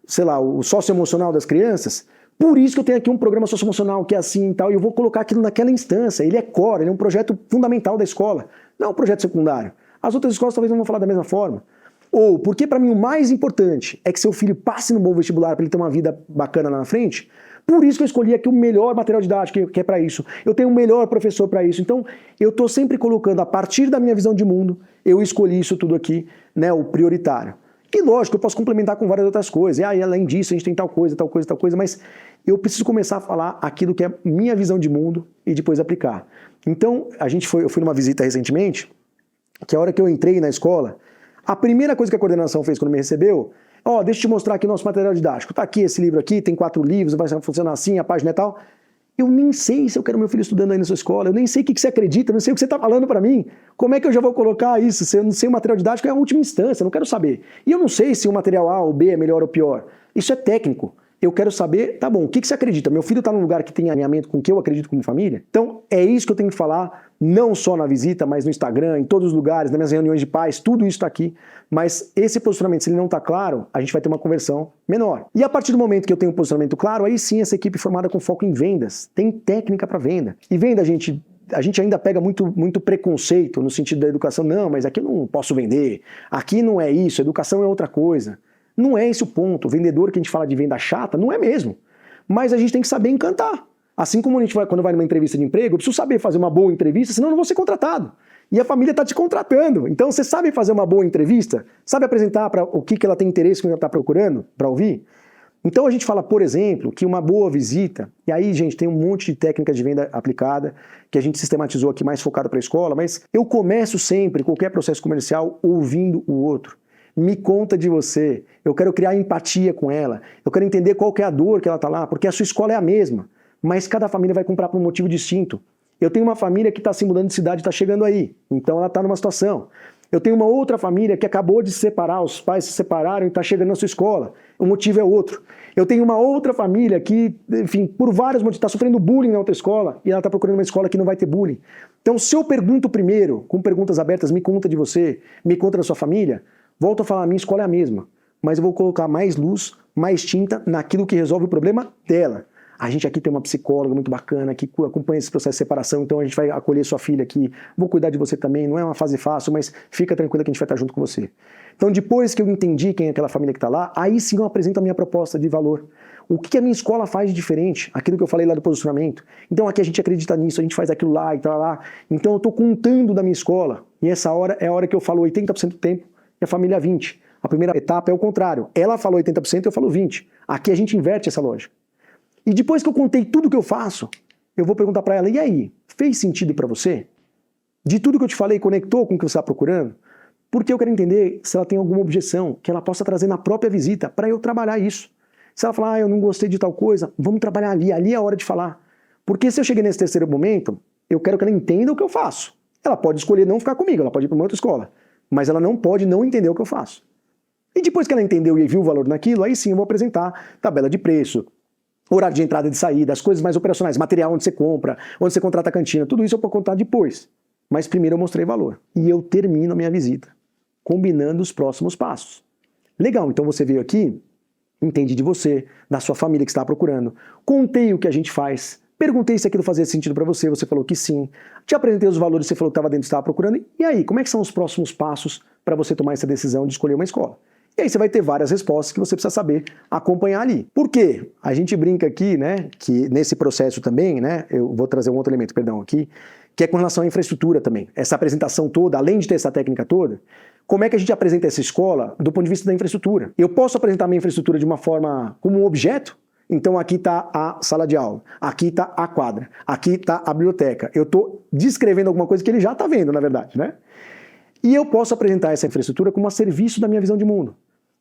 Speaker 2: sei lá, o socioemocional das crianças, por isso que eu tenho aqui um programa socioemocional que é assim e tal, e eu vou colocar aquilo naquela instância. Ele é core, ele é um projeto fundamental da escola, não é um projeto secundário. As outras escolas talvez não vão falar da mesma forma. Ou, porque para mim o mais importante é que seu filho passe no bom vestibular para ele ter uma vida bacana lá na frente, por isso que eu escolhi aqui o melhor material didático que é para isso. Eu tenho o melhor professor para isso. Então, eu estou sempre colocando, a partir da minha visão de mundo, eu escolhi isso tudo aqui, né, o prioritário. E lógico, eu posso complementar com várias outras coisas. E além disso, a gente tem tal coisa, mas eu preciso começar a falar aquilo que é minha visão de mundo e depois aplicar. Então, eu fui numa visita recentemente, que a hora que eu entrei na escola, a primeira coisa que a coordenação fez quando me recebeu, deixa eu te mostrar aqui o nosso material didático. Tá aqui esse livro aqui, tem 4 livros, vai funcionar assim, a página é tal. Eu nem sei se eu quero meu filho estudando aí na sua escola, eu nem sei o que você acredita, eu não sei o que você está falando para mim. Como é que eu já vou colocar isso? Se eu não sei o material didático, é a última instância, eu não quero saber. E eu não sei se o material A ou B é melhor ou pior. Isso é técnico. Eu quero saber, tá bom, o que você acredita? Meu filho está num lugar que tem alinhamento com o que eu acredito como família? Então, é isso que eu tenho que falar, não só na visita, mas no Instagram, em todos os lugares, nas minhas reuniões de pais, tudo isso está aqui. Mas esse posicionamento, se ele não está claro, a gente vai ter uma conversão menor. E a partir do momento que eu tenho um posicionamento claro, aí sim essa equipe formada com foco em vendas. Tem técnica para venda. E venda, a gente ainda pega muito preconceito no sentido da educação. Não, mas aqui eu não posso vender. Aqui não é isso, educação é outra coisa. Não é esse o ponto. O vendedor que a gente fala de venda chata, não é mesmo. Mas a gente tem que saber encantar. Assim como a gente quando vai numa entrevista de emprego, eu preciso saber fazer uma boa entrevista, senão eu não vou ser contratado. E a família está te contratando. Então você sabe fazer uma boa entrevista? Sabe apresentar para o que ela tem interesse, o que ela está procurando para ouvir? Então a gente fala, por exemplo, que uma boa visita, e aí, gente, tem um monte de técnicas de venda aplicada, que a gente sistematizou aqui mais focado para a escola, mas eu começo sempre, qualquer processo comercial, ouvindo o outro. Me conta de você, eu quero criar empatia com ela, eu quero entender qual que é a dor que ela está lá, porque a sua escola é a mesma, mas cada família vai comprar por um motivo distinto. Eu tenho uma família que está se mudando de cidade, está chegando aí, então ela está numa situação. Eu tenho uma outra família que acabou de se separar, os pais se separaram e está chegando na sua escola, o motivo é outro. Eu tenho uma outra família que, enfim, por vários motivos, está sofrendo bullying na outra escola e ela está procurando uma escola que não vai ter bullying. Então, se eu pergunto primeiro, com perguntas abertas, me conta de você, me conta da sua família, volto a falar, a minha escola é a mesma, mas eu vou colocar mais luz, mais tinta naquilo que resolve o problema dela. A gente aqui tem uma psicóloga muito bacana que acompanha esse processo de separação, então a gente vai acolher sua filha aqui, vou cuidar de você também, não é uma fase fácil, mas fica tranquila que a gente vai estar junto com você. Então depois que eu entendi quem é aquela família que está lá, aí sim eu apresento a minha proposta de valor. O que a minha escola faz de diferente? Aquilo que eu falei lá do posicionamento. Então aqui a gente acredita nisso, a gente faz aquilo lá e tal lá. Então eu estou contando da minha escola, e essa hora é a hora que eu falo 80% do tempo e a família 20%. A primeira etapa é o contrário, ela falou 80% eu falo 20%. Aqui a gente inverte essa lógica. E depois que eu contei tudo o que eu faço, eu vou perguntar para ela, e aí, fez sentido para você? De tudo que eu te falei, conectou com o que você está procurando? Porque eu quero entender se ela tem alguma objeção que ela possa trazer na própria visita para eu trabalhar isso. Se ela falar, eu não gostei de tal coisa, vamos trabalhar ali é a hora de falar. Porque se eu cheguei nesse terceiro momento, eu quero que ela entenda o que eu faço. Ela pode escolher não ficar comigo, ela pode ir para uma outra escola, mas ela não pode não entender o que eu faço. E depois que ela entendeu e viu o valor naquilo, aí sim eu vou apresentar tabela de preço, horário de entrada e de saída, as coisas mais operacionais, material onde você compra, onde você contrata a cantina, tudo isso eu vou contar depois. Mas primeiro eu mostrei valor. E eu termino a minha visita, combinando os próximos passos. Legal, então você veio aqui, entendi de você, da sua família que está procurando, contei o que a gente faz, perguntei se aquilo fazia sentido para você, você falou que sim, te apresentei os valores, você falou que estava dentro do que estava procurando, e aí, como é que são os próximos passos para você tomar essa decisão de escolher uma escola? E aí você vai ter várias respostas que você precisa saber acompanhar ali. Por quê? A gente brinca aqui, né, que nesse processo também, né, eu vou trazer um outro elemento, perdão, aqui, que é com relação à infraestrutura também. Essa apresentação toda, além de ter essa técnica toda, como é que a gente apresenta essa escola do ponto de vista da infraestrutura? Eu posso apresentar a minha infraestrutura de uma forma como um objeto? Então aqui está a sala de aula, aqui está a quadra, aqui está a biblioteca. Eu estou descrevendo alguma coisa que ele já está vendo, na verdade, né? E eu posso apresentar essa infraestrutura como a serviço da minha visão de mundo.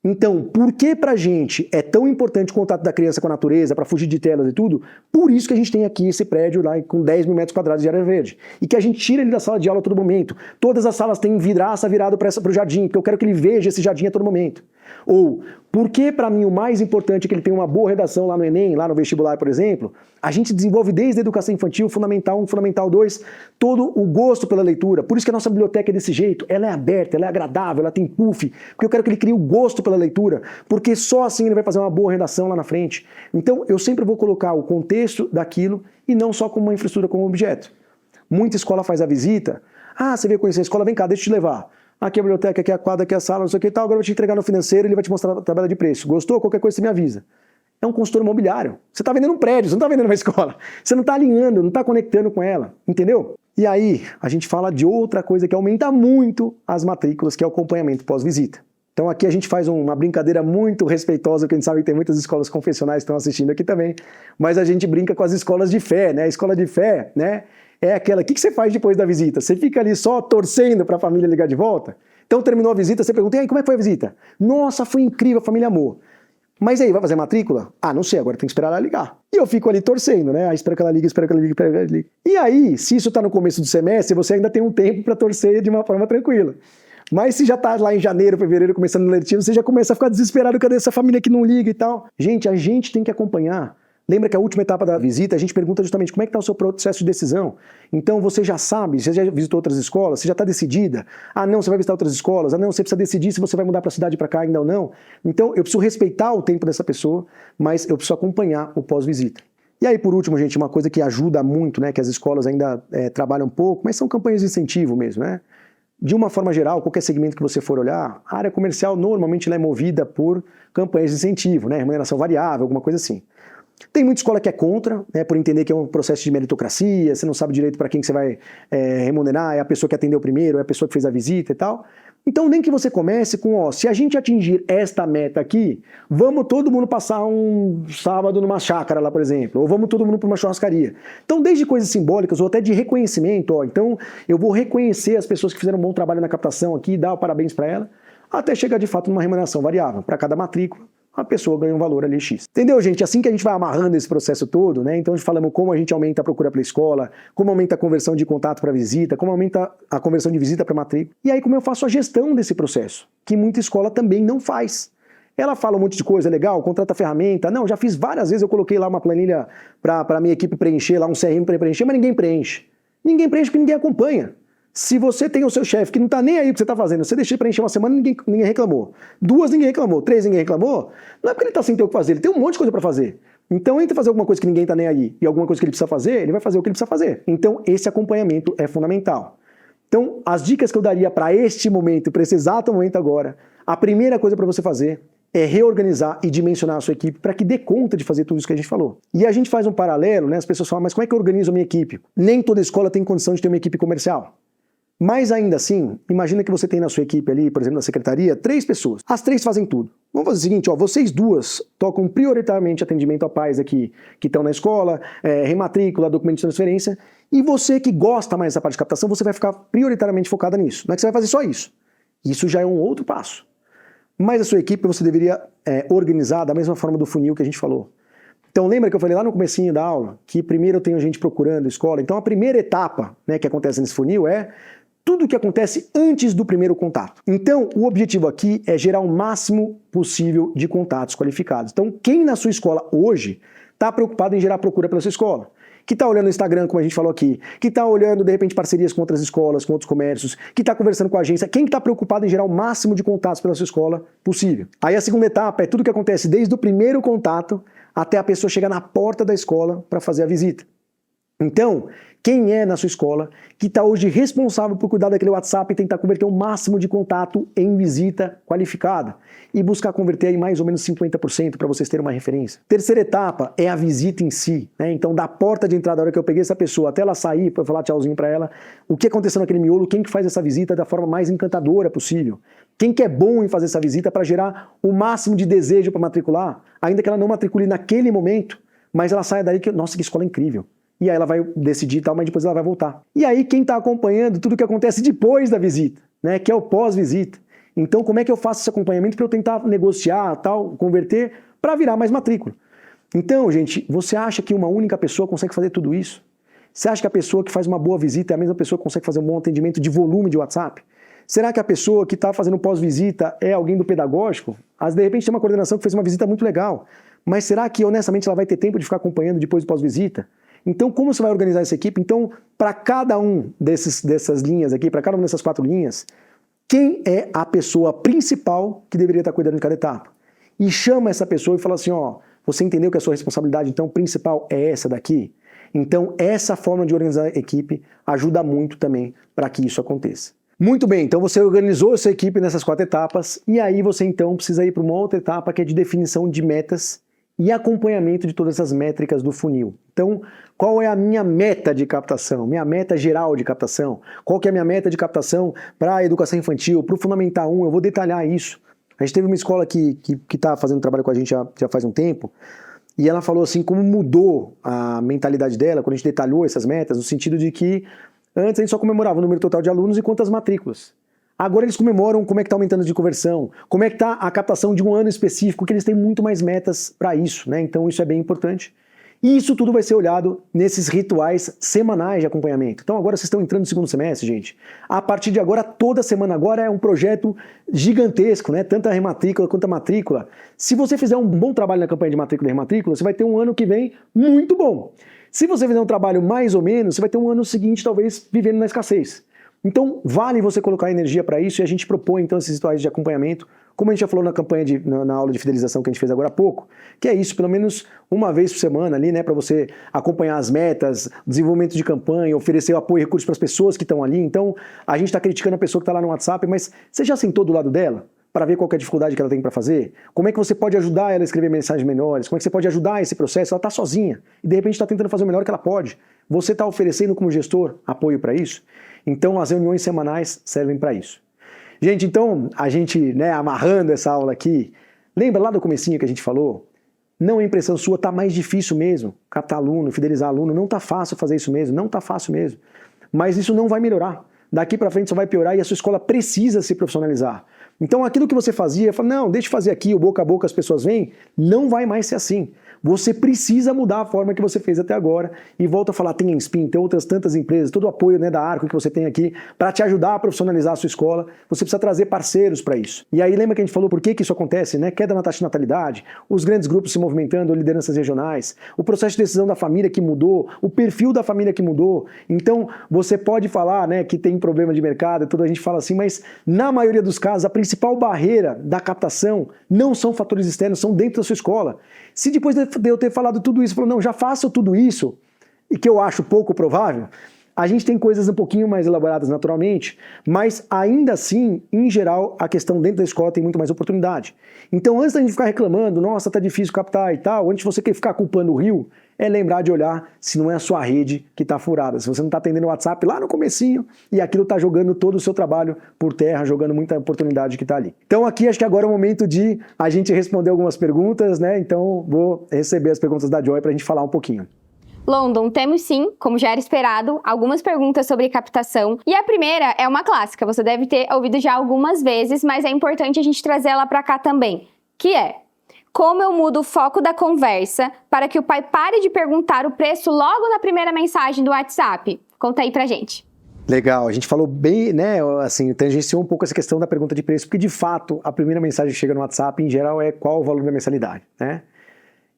Speaker 2: Então, por que pra gente é tão importante o contato da criança com a natureza, para fugir de telas e tudo? Por isso que a gente tem aqui esse prédio lá com 10 mil metros quadrados de área verde. E que a gente tira ele da sala de aula a todo momento. Todas as salas têm vidraça virado para o jardim, porque eu quero que ele veja esse jardim a todo momento. Ou, por que pra mim o mais importante é que ele tenha uma boa redação lá no Enem, lá no vestibular, por exemplo? A gente desenvolve desde a educação infantil, Fundamental 1, Fundamental 2, todo o gosto pela leitura. Por isso que a nossa biblioteca é desse jeito. Ela é aberta, ela é agradável, ela tem puff. Porque eu quero que ele crie o gosto pela leitura. Porque só assim ele vai fazer uma boa redação lá na frente. Então, eu sempre vou colocar o contexto daquilo e não só como uma infraestrutura, como objeto. Muita escola faz a visita. Ah, você veio conhecer a escola, vem cá, deixa eu te levar. Aqui é a biblioteca, aqui é a quadra, aqui é a sala, não sei o que e tal. Agora eu vou te entregar no financeiro, ele vai te mostrar a tabela de preço. Gostou? Qualquer coisa você me avisa. É um consultor imobiliário. Você está vendendo um prédio, você não está vendendo uma escola. Você não está alinhando, não está conectando com ela. Entendeu? E aí, a gente fala de outra coisa que aumenta muito as matrículas, que é o acompanhamento pós-visita. Então aqui a gente faz uma brincadeira muito respeitosa, porque a gente sabe que tem muitas escolas confessionais que estão assistindo aqui também, mas a gente brinca com as escolas de fé, né? A escola de fé, né? É aquela, o que você faz depois da visita? Você fica ali só torcendo para a família ligar de volta? Então terminou a visita, você pergunta, e aí, como é que foi a visita? Nossa, foi incrível, a família amou. Mas aí, vai fazer matrícula? Ah, não sei, agora tem que esperar ela ligar. E eu fico ali torcendo, né? Aí espero que ela ligue, espero que ela ligue, espero que ela ligue. E aí, se isso tá no começo do semestre, você ainda tem um tempo para torcer de uma forma tranquila. Mas se já tá lá em janeiro, fevereiro, começando o letivo, você já começa a ficar desesperado, cadê essa família que não liga e tal? Gente, a gente tem que acompanhar. Lembra que a última etapa da visita, a gente pergunta justamente como é que está o seu processo de decisão. Então você já sabe, você já visitou outras escolas, você já está decidida. Ah não, você vai visitar outras escolas. Ah não, você precisa decidir se você vai mudar para a cidade para cá ainda ou não. Então eu preciso respeitar o tempo dessa pessoa, mas eu preciso acompanhar o pós-visita. E aí por último, gente, uma coisa que ajuda muito, né, que as escolas ainda trabalham um pouco, mas são campanhas de incentivo mesmo, né? De uma forma geral, qualquer segmento que você for olhar, a área comercial normalmente ela é movida por campanhas de incentivo, né, remuneração variável, alguma coisa assim. Tem muita escola que é contra, né, por entender que é um processo de meritocracia, você não sabe direito para quem que você vai remunerar, é a pessoa que atendeu primeiro, é a pessoa que fez a visita e tal. Então nem que você comece com, ó, se a gente atingir esta meta aqui, vamos todo mundo passar um sábado numa chácara lá, por exemplo, ou vamos todo mundo para uma churrascaria. Então desde coisas simbólicas ou até de reconhecimento, ó, então eu vou reconhecer as pessoas que fizeram um bom trabalho na captação aqui, dar o parabéns para ela, até chegar de fato numa remuneração variável para cada matrícula. A pessoa ganha um valor ali X. Entendeu, gente? Assim que a gente vai amarrando esse processo todo, né? Então, a gente falamos como a gente aumenta a procura pela escola, como aumenta a conversão de contato para visita, como aumenta a conversão de visita para matrícula. E aí, como eu faço a gestão desse processo, que muita escola também não faz. Ela fala um monte de coisa legal, contrata ferramenta. Não, já fiz várias vezes, eu coloquei lá uma planilha para a minha equipe preencher, lá um CRM para preencher, mas ninguém preenche. Ninguém preenche porque ninguém acompanha. Se você tem o seu chefe que não está nem aí o que você está fazendo, você deixa ele preencher uma semana, ninguém reclamou. 2, ninguém reclamou. 3, ninguém reclamou. Não é porque ele está sem ter o que fazer, ele tem um monte de coisa para fazer. Então, entre fazer alguma coisa que ninguém está nem aí e alguma coisa que ele precisa fazer, ele vai fazer o que ele precisa fazer. Então, esse acompanhamento é fundamental. Então, as dicas que eu daria para este momento, para esse exato momento agora, a primeira coisa para você fazer é reorganizar e dimensionar a sua equipe para que dê conta de fazer tudo isso que a gente falou. E a gente faz um paralelo, né? As pessoas falam, mas como é que eu organizo a minha equipe? Nem toda escola tem condição de ter uma equipe comercial. Mas ainda assim, imagina que você tem na sua equipe ali, por exemplo, na secretaria, 3 pessoas. As 3 fazem tudo. Vamos fazer o seguinte, ó, vocês 2 tocam prioritariamente atendimento a pais aqui que estão na escola, rematrícula, documento de transferência, e você que gosta mais dessa parte de captação, você vai ficar prioritariamente focada nisso. Não é que você vai fazer só isso. Isso já é um outro passo. Mas a sua equipe você deveria organizar da mesma forma do funil que a gente falou. Então lembra que eu falei lá no comecinho da aula que primeiro eu tenho gente procurando escola. Então a primeira etapa, né, que acontece nesse funil é tudo o que acontece antes do primeiro contato. Então, o objetivo aqui é gerar o máximo possível de contatos qualificados. Então, quem na sua escola hoje está preocupado em gerar procura pela sua escola? Que está olhando o Instagram, como a gente falou aqui, que está olhando, de repente, parcerias com outras escolas, com outros comércios, que está conversando com a agência, quem está preocupado em gerar o máximo de contatos pela sua escola possível. Aí a segunda etapa é tudo o que acontece desde o primeiro contato até a pessoa chegar na porta da escola para fazer a visita. Então, quem é na sua escola que está hoje responsável por cuidar daquele WhatsApp e tentar converter o máximo de contato em visita qualificada e buscar converter aí mais ou menos 50% para vocês terem uma referência. Terceira etapa é a visita em si, né? Então, da porta de entrada, a hora que eu peguei essa pessoa até ela sair para falar tchauzinho para ela, o que aconteceu naquele miolo, quem que faz essa visita da forma mais encantadora possível? Quem que é bom em fazer essa visita para gerar o máximo de desejo para matricular, ainda que ela não matricule naquele momento, mas ela saia daí que, nossa, que escola incrível. E aí ela vai decidir e tal, mas depois ela vai voltar. E aí quem está acompanhando tudo o que acontece depois da visita, né, que é o pós-visita. Então, como é que eu faço esse acompanhamento para eu tentar negociar, tal, converter, para virar mais matrícula? Então, gente, você acha que uma única pessoa consegue fazer tudo isso? Você acha que a pessoa que faz uma boa visita é a mesma pessoa que consegue fazer um bom atendimento de volume de WhatsApp? Será que a pessoa que está fazendo pós-visita é alguém do pedagógico? De repente tem uma coordenação que fez uma visita muito legal, mas será que honestamente ela vai ter tempo de ficar acompanhando depois do pós-visita? Então, como você vai organizar essa equipe? Então, para cada um dessas linhas aqui, para cada uma dessas 4 linhas, quem é a pessoa principal que deveria estar cuidando de cada etapa? E chama essa pessoa e fala assim, ó, você entendeu que a sua responsabilidade então principal é essa daqui? Então, essa forma de organizar a equipe ajuda muito também para que isso aconteça. Muito bem, então você organizou a sua equipe nessas 4 etapas e aí você então precisa ir para uma outra etapa que é de definição de metas e acompanhamento de todas essas métricas do funil. Então, qual é a minha meta de captação? Minha meta geral de captação? Qual que é a minha meta de captação para a educação infantil, para o Fundamental 1? Eu vou detalhar isso. A gente teve uma escola que está fazendo trabalho com a gente já faz um tempo, e ela falou assim, como mudou a mentalidade dela quando a gente detalhou essas metas, no sentido de que antes a gente só comemorava o número total de alunos e quantas matrículas. Agora eles comemoram como é que está aumentando de conversão, como é que está a captação de um ano específico, que eles têm muito mais metas para isso, né? Então isso é bem importante. E isso tudo vai ser olhado nesses rituais semanais de acompanhamento. Então agora vocês estão entrando no segundo semestre, gente. A partir de agora, toda semana agora é um projeto gigantesco, né? Tanto a rematrícula quanto a matrícula. Se você fizer um bom trabalho na campanha de matrícula e rematrícula, você vai ter um ano que vem muito bom. Se você fizer um trabalho mais ou menos, você vai ter um ano seguinte talvez vivendo na escassez. Então vale você colocar energia para isso e a gente propõe então esses rituais de acompanhamento, como a gente já falou na campanha na aula de fidelização que a gente fez agora há pouco, que é isso, pelo menos uma vez por semana ali, né, para você acompanhar as metas, desenvolvimento de campanha, oferecer apoio e recursos para as pessoas que estão ali. Então a gente está criticando a pessoa que está lá no WhatsApp, mas você já sentou do lado dela para ver qual que é a dificuldade que ela tem para fazer? Como é que você pode ajudar ela a escrever mensagens melhores? Como é que você pode ajudar esse processo? Ela está sozinha e de repente está tentando fazer o melhor que ela pode. Você está oferecendo como gestor apoio para isso? Então as reuniões semanais servem para isso. Gente, então a gente, né, amarrando essa aula aqui, lembra lá do comecinho que a gente falou? Não é impressão sua, tá mais difícil mesmo. Captar aluno, fidelizar aluno, não tá fácil fazer isso mesmo, não tá fácil mesmo. Mas isso não vai melhorar. Daqui para frente só vai piorar e a sua escola precisa se profissionalizar. Então aquilo que você fazia, fala, não, deixa eu fazer aqui, o boca a boca as pessoas vêm, não vai mais ser assim. Você precisa mudar a forma que você fez até agora e volta a falar, tem a Inspin, tem outras tantas empresas, todo o apoio, né, da Arco que você tem aqui para te ajudar a profissionalizar a sua escola. Você precisa trazer parceiros para isso. E aí lembra que a gente falou por que isso acontece, né? Queda na taxa de natalidade, os grandes grupos se movimentando, lideranças regionais, o processo de decisão da família que mudou, o perfil da família que mudou. Então você pode falar, né, que tem problema de mercado, tudo a gente fala assim, mas na maioria dos casos a principal barreira da captação não são fatores externos, são dentro da sua escola. Se depois de eu ter falado tudo isso, falou, não, já faço tudo isso, e que eu acho pouco provável, a gente tem coisas um pouquinho mais elaboradas naturalmente, mas ainda assim, em geral, a questão dentro da escola tem muito mais oportunidade. Então, antes da gente ficar reclamando, nossa, tá difícil captar e tal, antes de você ficar culpando o Rio, é lembrar de olhar se não é a sua rede que está furada, se você não está atendendo o WhatsApp lá no comecinho e aquilo está jogando todo o seu trabalho por terra, jogando muita oportunidade que está ali. Então aqui acho que agora é o momento de a gente responder algumas perguntas, né? Então vou receber as perguntas da Joy para a gente falar um pouquinho.
Speaker 1: London, temos sim, como já era esperado, algumas perguntas sobre captação. E a primeira é uma clássica, você deve ter ouvido já algumas vezes, mas é importante a gente trazer ela para cá também, que é: como eu mudo o foco da conversa para que o pai pare de perguntar o preço logo na primeira mensagem do WhatsApp? Conta aí pra gente.
Speaker 2: Legal, a gente falou bem, né, assim, tangenciou um pouco essa questão da pergunta de preço, porque de fato a primeira mensagem que chega no WhatsApp, em geral, é qual o valor da mensalidade, né?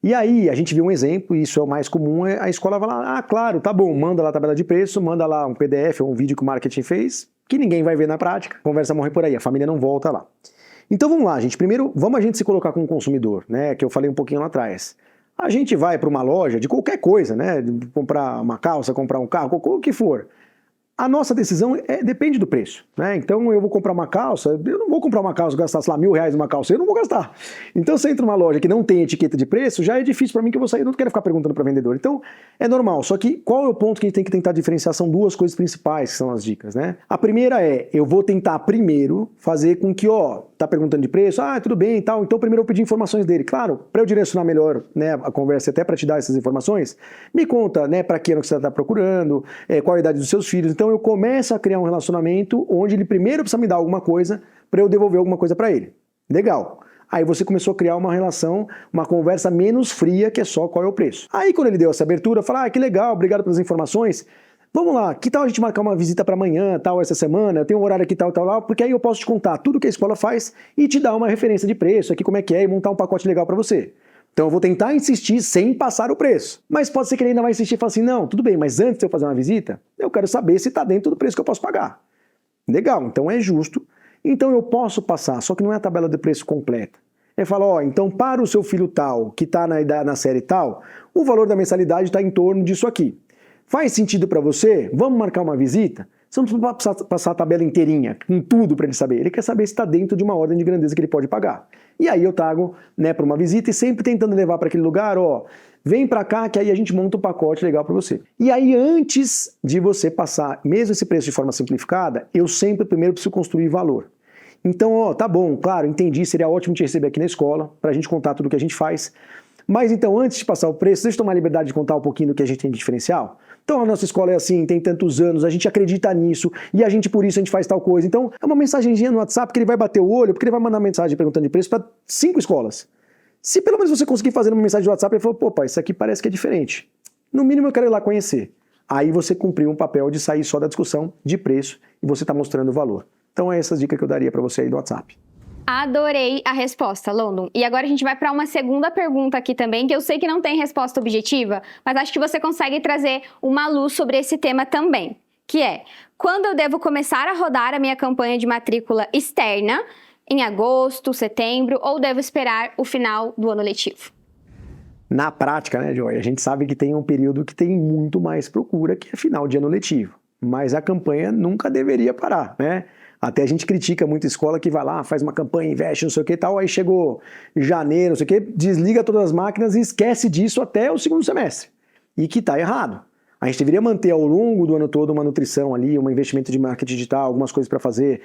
Speaker 2: E aí, a gente viu um exemplo, e isso é o mais comum, a escola vai lá, ah, claro, tá bom, manda lá a tabela de preço, manda lá um PDF ou um vídeo que o marketing fez, que ninguém vai ver na prática, a conversa morre por aí, a família não volta lá. Então vamos lá, gente. Primeiro, vamos a gente se colocar como consumidor, né? Que eu falei um pouquinho lá atrás. A gente vai para uma loja de qualquer coisa, né? Comprar uma calça, comprar um carro, o que for. A nossa decisão depende do preço, né? Então eu vou comprar uma calça, eu não vou comprar uma calça, gastar, sei lá, R$1.000 numa calça, eu não vou gastar. Então se eu entro numa loja que não tem etiqueta de preço, já é difícil para mim que eu vou sair, eu não quero ficar perguntando para vendedor. Então é normal, só que qual é o ponto que a gente tem que tentar diferenciar? São duas coisas principais que são as dicas, né? A primeira é, eu vou tentar primeiro fazer com que, tá perguntando de preço, tudo bem e tal, então primeiro eu pedir informações dele. Claro, para eu direcionar melhor, né, a conversa, até para te dar essas informações, me conta, né, para que ano que você está procurando, qual a idade dos seus filhos. Então eu começo a criar um relacionamento onde ele primeiro precisa me dar alguma coisa para eu devolver alguma coisa para ele. Legal. Aí você começou a criar uma relação, uma conversa menos fria, que é só qual é o preço. Aí quando ele deu essa abertura, eu falei, que legal, obrigado pelas informações. Vamos lá, que tal a gente marcar uma visita para amanhã, tal, essa semana, eu tenho um horário aqui, tal, lá, porque aí eu posso te contar tudo que a escola faz e te dar uma referência de preço, aqui como é que é, e montar um pacote legal para você. Então eu vou tentar insistir sem passar o preço. Mas pode ser que ele ainda vai insistir e falar assim, não, tudo bem, mas antes de eu fazer uma visita, eu quero saber se está dentro do preço que eu posso pagar. Legal, então é justo. Então eu posso passar, só que não é a tabela de preço completa. Ele fala, então para o seu filho tal, que está na série tal, o valor da mensalidade está em torno disso aqui. Faz sentido para você? Vamos marcar uma visita? Você não precisa passar a tabela inteirinha, com tudo para ele saber. Ele quer saber se está dentro de uma ordem de grandeza que ele pode pagar. E aí eu trago para uma visita e sempre tentando levar para aquele lugar, vem para cá que aí a gente monta um pacote legal para você. E aí antes de você passar mesmo esse preço de forma simplificada, eu sempre primeiro preciso construir valor. Então, tá bom, claro, entendi, seria ótimo te receber aqui na escola, para a gente contar tudo o que a gente faz. Mas então, antes de passar o preço, deixa eu tomar a liberdade de contar um pouquinho do que a gente tem de diferencial. Então, a nossa escola é assim, tem tantos anos, a gente acredita nisso, e a gente, por isso, a gente faz tal coisa. Então, é uma mensagenzinha no WhatsApp que ele vai bater o olho, porque ele vai mandar mensagem perguntando de preço para 5 escolas. Se pelo menos você conseguir fazer uma mensagem de WhatsApp, ele falou, pai, isso aqui parece que é diferente. No mínimo, eu quero ir lá conhecer. Aí você cumpriu um papel de sair só da discussão de preço, e você está mostrando o valor. Então, é essa dica que eu daria para você aí do WhatsApp.
Speaker 1: Adorei a resposta, London. E agora a gente vai para uma segunda pergunta aqui também, que eu sei que não tem resposta objetiva, mas acho que você consegue trazer uma luz sobre esse tema também, que é, quando eu devo começar a rodar a minha campanha de matrícula externa, em agosto, setembro, ou devo esperar o final do ano letivo?
Speaker 2: Na prática, né, Joy, a gente sabe que tem um período que tem muito mais procura, que é final de ano letivo, mas a campanha nunca deveria parar, né? Até a gente critica muito a escola que vai lá, faz uma campanha, investe, não sei o que e tal, aí chegou janeiro, não sei o que, desliga todas as máquinas e esquece disso até o segundo semestre. E que está errado. A gente deveria manter ao longo do ano todo uma nutrição ali, um investimento de marketing digital, algumas coisas para fazer,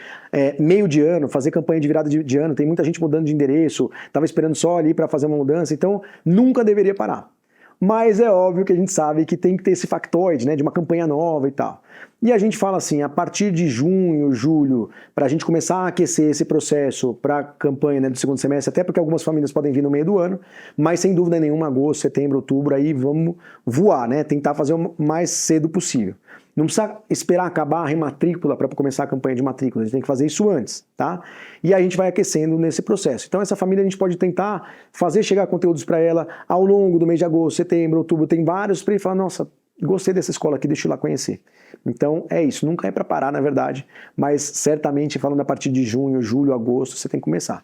Speaker 2: meio de ano, fazer campanha de virada de ano, tem muita gente mudando de endereço, estava esperando só ali para fazer uma mudança, então nunca deveria parar. Mas é óbvio que a gente sabe que tem que ter esse factoide, né, de uma campanha nova e tal. E a gente fala assim, a partir de junho, julho, para a gente começar a aquecer esse processo para a campanha, né, do segundo semestre, até porque algumas famílias podem vir no meio do ano, mas sem dúvida nenhuma, agosto, setembro, outubro, aí vamos voar, né, tentar fazer o mais cedo possível. Não precisa esperar acabar a rematrícula para começar a campanha de matrícula, a gente tem que fazer isso antes, tá? E aí a gente vai aquecendo nesse processo. Então essa família a gente pode tentar fazer chegar conteúdos para ela ao longo do mês de agosto, setembro, outubro, tem vários para ele falar, nossa, gostei dessa escola aqui, deixa eu ir lá conhecer. Então é isso, nunca é para parar na verdade, mas certamente falando a partir de junho, julho, agosto, você tem que começar.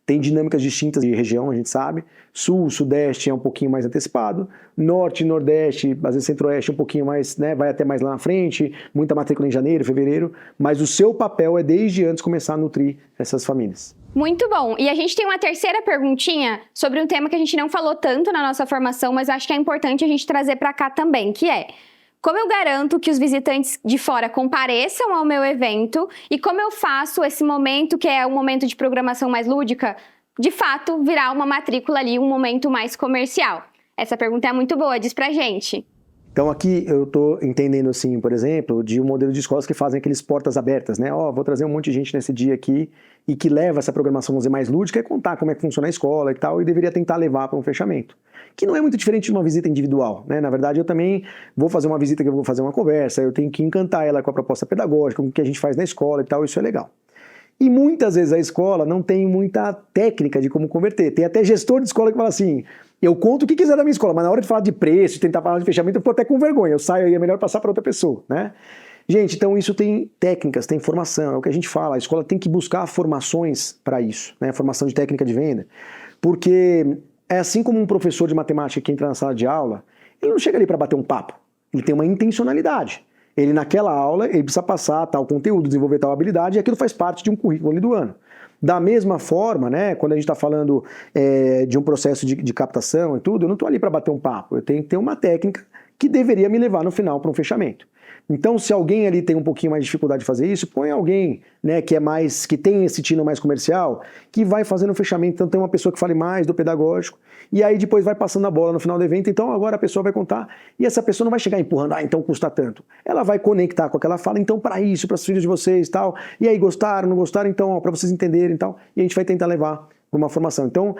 Speaker 2: Tem dinâmicas distintas de região, a gente sabe. Sul, Sudeste é um pouquinho mais antecipado. Norte, Nordeste, às vezes Centro-Oeste um pouquinho mais, né, vai até mais lá na frente. Muita matrícula em janeiro, fevereiro. Mas o seu papel é desde antes começar a nutrir essas famílias.
Speaker 1: Muito bom. E a gente tem uma terceira perguntinha sobre um tema que a gente não falou tanto na nossa formação, mas acho que é importante a gente trazer para cá também, que é: como eu garanto que os visitantes de fora compareçam ao meu evento e como eu faço esse momento, que é um momento de programação mais lúdica, de fato virar uma matrícula ali, um momento mais comercial? Essa pergunta é muito boa, diz pra gente.
Speaker 2: Então aqui eu estou entendendo assim, por exemplo, de um modelo de escolas que fazem aqueles portas abertas, né? Vou trazer um monte de gente nesse dia aqui e que leva essa programação, vamos dizer, mais lúdica e contar como é que funciona a escola e tal, e deveria tentar levar para um fechamento. Que não é muito diferente de uma visita individual, né? Na verdade, eu também vou fazer uma visita que eu vou fazer uma conversa, eu tenho que encantar ela com a proposta pedagógica, com o que a gente faz na escola e tal, isso é legal. E muitas vezes a escola não tem muita técnica de como converter. Tem até gestor de escola que fala assim, eu conto o que quiser da minha escola, mas na hora de falar de preço, de tentar falar de fechamento, eu fico até com vergonha, eu saio e é melhor passar para outra pessoa, né? Gente, então isso tem técnicas, tem formação, é o que a gente fala, a escola tem que buscar formações para isso, né? Formação de técnica de venda, porque é assim como um professor de matemática que entra na sala de aula, ele não chega ali para bater um papo, ele tem uma intencionalidade. Ele naquela aula, ele precisa passar tal conteúdo, desenvolver tal habilidade, e aquilo faz parte de um currículo ali do ano. Da mesma forma, né, quando a gente está falando de um processo de captação e tudo, eu não estou ali para bater um papo, eu tenho que ter uma técnica que deveria me levar no final para um fechamento. Então, se alguém ali tem um pouquinho mais de dificuldade de fazer isso, põe alguém, né, que tem esse tino mais comercial, que vai fazendo o fechamento. Então, tem uma pessoa que fale mais do pedagógico, e aí depois vai passando a bola no final do evento. Então, agora a pessoa vai contar, e essa pessoa não vai chegar empurrando, então custa tanto. Ela vai conectar com aquela fala, então, para isso, para os filhos de vocês e tal. E aí, gostaram, não gostaram? Então, para vocês entenderem e tal. E a gente vai tentar levar para uma formação. Então,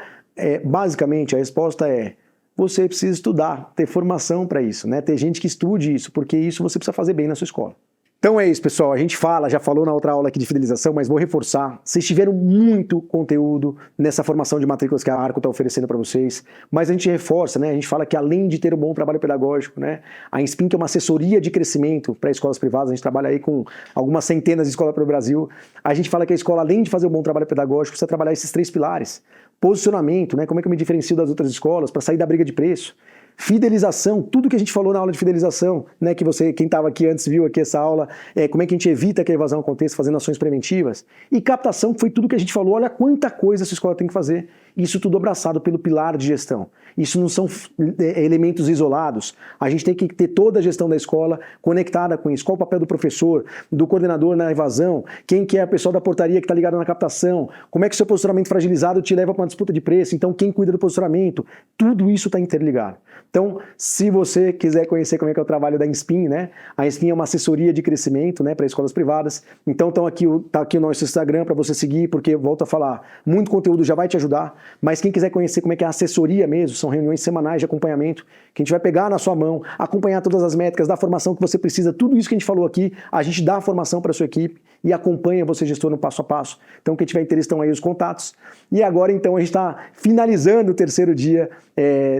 Speaker 2: basicamente, a resposta é: você precisa estudar, ter formação para isso, né? Ter gente que estude isso, porque isso você precisa fazer bem na sua escola. Então é isso, pessoal. A gente já falou na outra aula aqui de fidelização, mas vou reforçar. Vocês tiveram muito conteúdo nessa formação de matrículas que a Arco está oferecendo para vocês, mas a gente reforça, né? A gente fala que além de ter um bom trabalho pedagógico, né? A Inspin, que é uma assessoria de crescimento para escolas privadas, a gente trabalha aí com algumas centenas de escolas pelo Brasil. A gente fala que a escola, além de fazer um bom trabalho pedagógico, precisa trabalhar esses 3 pilares. Posicionamento, né? Como é que eu me diferencio das outras escolas para sair da briga de preço? Fidelização, tudo que a gente falou na aula de fidelização, né, que quem estava aqui antes viu aqui essa aula, como é que a gente evita que a evasão aconteça fazendo ações preventivas. E captação, que foi tudo que a gente falou, olha quanta coisa essa escola tem que fazer. Isso tudo abraçado pelo pilar de gestão. Isso não são elementos isolados. A gente tem que ter toda a gestão da escola conectada com isso. Qual o papel do professor, do coordenador na evasão, quem que é a pessoa da portaria que está ligada na captação, como é que o seu posicionamento fragilizado te leva para uma disputa de preço, então quem cuida do posicionamento, tudo isso está interligado. Então, se você quiser conhecer como é que é o trabalho da Inspin, né? A Inspin é uma assessoria de crescimento, né, para escolas privadas. Então, tá aqui o nosso Instagram para você seguir, porque, volto a falar, muito conteúdo já vai te ajudar, mas quem quiser conhecer como é que é a assessoria mesmo, são reuniões semanais de acompanhamento, que a gente vai pegar na sua mão, acompanhar todas as métricas, dar a formação que você precisa, tudo isso que a gente falou aqui, a gente dá a formação para a sua equipe e acompanha você, gestor, no passo a passo. Então, quem tiver interesse, estão aí os contatos. E agora, então, a gente está finalizando o terceiro dia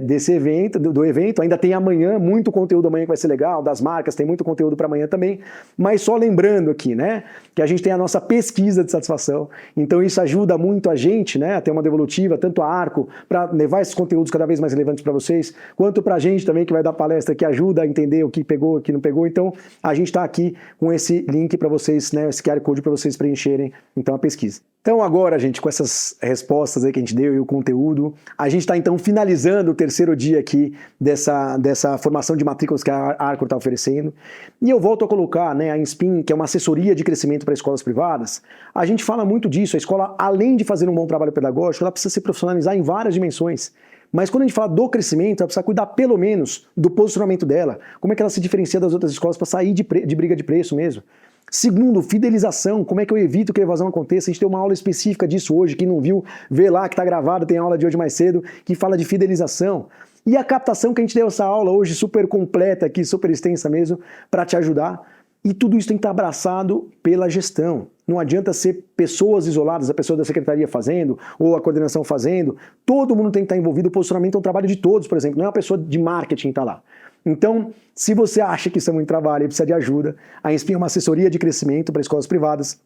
Speaker 2: desse evento, do evento. Ainda tem amanhã, muito conteúdo amanhã que vai ser legal, das marcas, tem muito conteúdo para amanhã também. Mas só lembrando aqui, né, que a gente tem a nossa pesquisa de satisfação. Então, isso ajuda muito a gente, né, a ter uma devolutiva, tanto a Arco, para levar esses conteúdos cada vez mais relevantes para vocês, quanto para a gente também, que vai dar palestra, que ajuda a entender o que pegou, o que não pegou. Então, a gente está aqui com esse link para vocês, né, esse QR Code para vocês preencherem, então, a pesquisa. Então agora, gente, com essas respostas aí que a gente deu e o conteúdo, a gente está então finalizando o terceiro dia aqui dessa formação de matrículas que a Arco está oferecendo. E eu volto a colocar, né, a Inspin, que é uma assessoria de crescimento para escolas privadas. A gente fala muito disso, a escola, além de fazer um bom trabalho pedagógico, ela precisa se profissionalizar em várias dimensões. Mas quando a gente fala do crescimento, ela precisa cuidar pelo menos do posicionamento dela, como é que ela se diferencia das outras escolas para sair de briga de preço mesmo. Segundo, fidelização, como é que eu evito que a evasão aconteça? A gente tem uma aula específica disso hoje, quem não viu, vê lá que está gravado, tem aula de hoje mais cedo, que fala de fidelização. E a captação, que a gente deu essa aula hoje super completa aqui, super extensa mesmo, para te ajudar. E tudo isso tem que estar abraçado pela gestão. Não adianta ser pessoas isoladas, a pessoa da secretaria fazendo, ou a coordenação fazendo. Todo mundo tem que estar envolvido. O posicionamento é um trabalho de todos, por exemplo. Não é uma pessoa de marketing que está lá. Então, se você acha que isso é muito trabalho e precisa de ajuda, a Inspin é uma assessoria de crescimento para escolas privadas.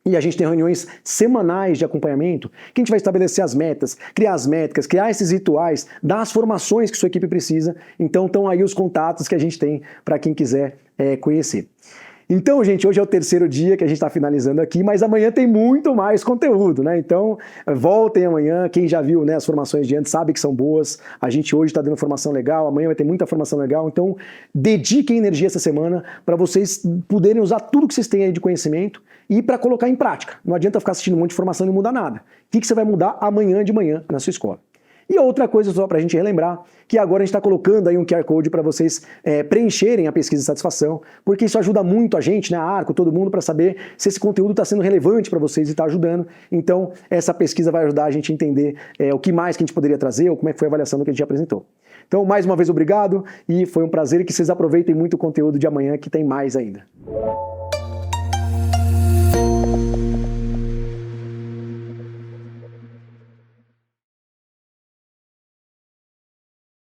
Speaker 2: E a gente tem reuniões semanais de acompanhamento, que a gente vai estabelecer as metas, criar as métricas, criar esses rituais, dar as formações que sua equipe precisa. Então, estão aí os contatos que a gente tem para quem quiser conhecer. Então, gente, hoje é o terceiro dia que a gente está finalizando aqui, mas amanhã tem muito mais conteúdo, né? Então, voltem amanhã. Quem já viu, né, as formações de antes sabe que são boas. A gente hoje está dando formação legal, amanhã vai ter muita formação legal. Então, dediquem energia essa semana para vocês poderem usar tudo que vocês têm aí de conhecimento e para colocar em prática. Não adianta ficar assistindo um monte de informação e não mudar nada. O que você vai mudar amanhã de manhã na sua escola? E outra coisa só para a gente relembrar, que agora a gente está colocando aí um QR Code para vocês preencherem a pesquisa de satisfação, porque isso ajuda muito a gente, né, a Arco, todo mundo, para saber se esse conteúdo está sendo relevante para vocês e está ajudando. Então, essa pesquisa vai ajudar a gente a entender o que mais que a gente poderia trazer ou como é que foi a avaliação do que a gente apresentou. Então, mais uma vez, obrigado e foi um prazer, que vocês aproveitem muito o conteúdo de amanhã, que tem mais ainda.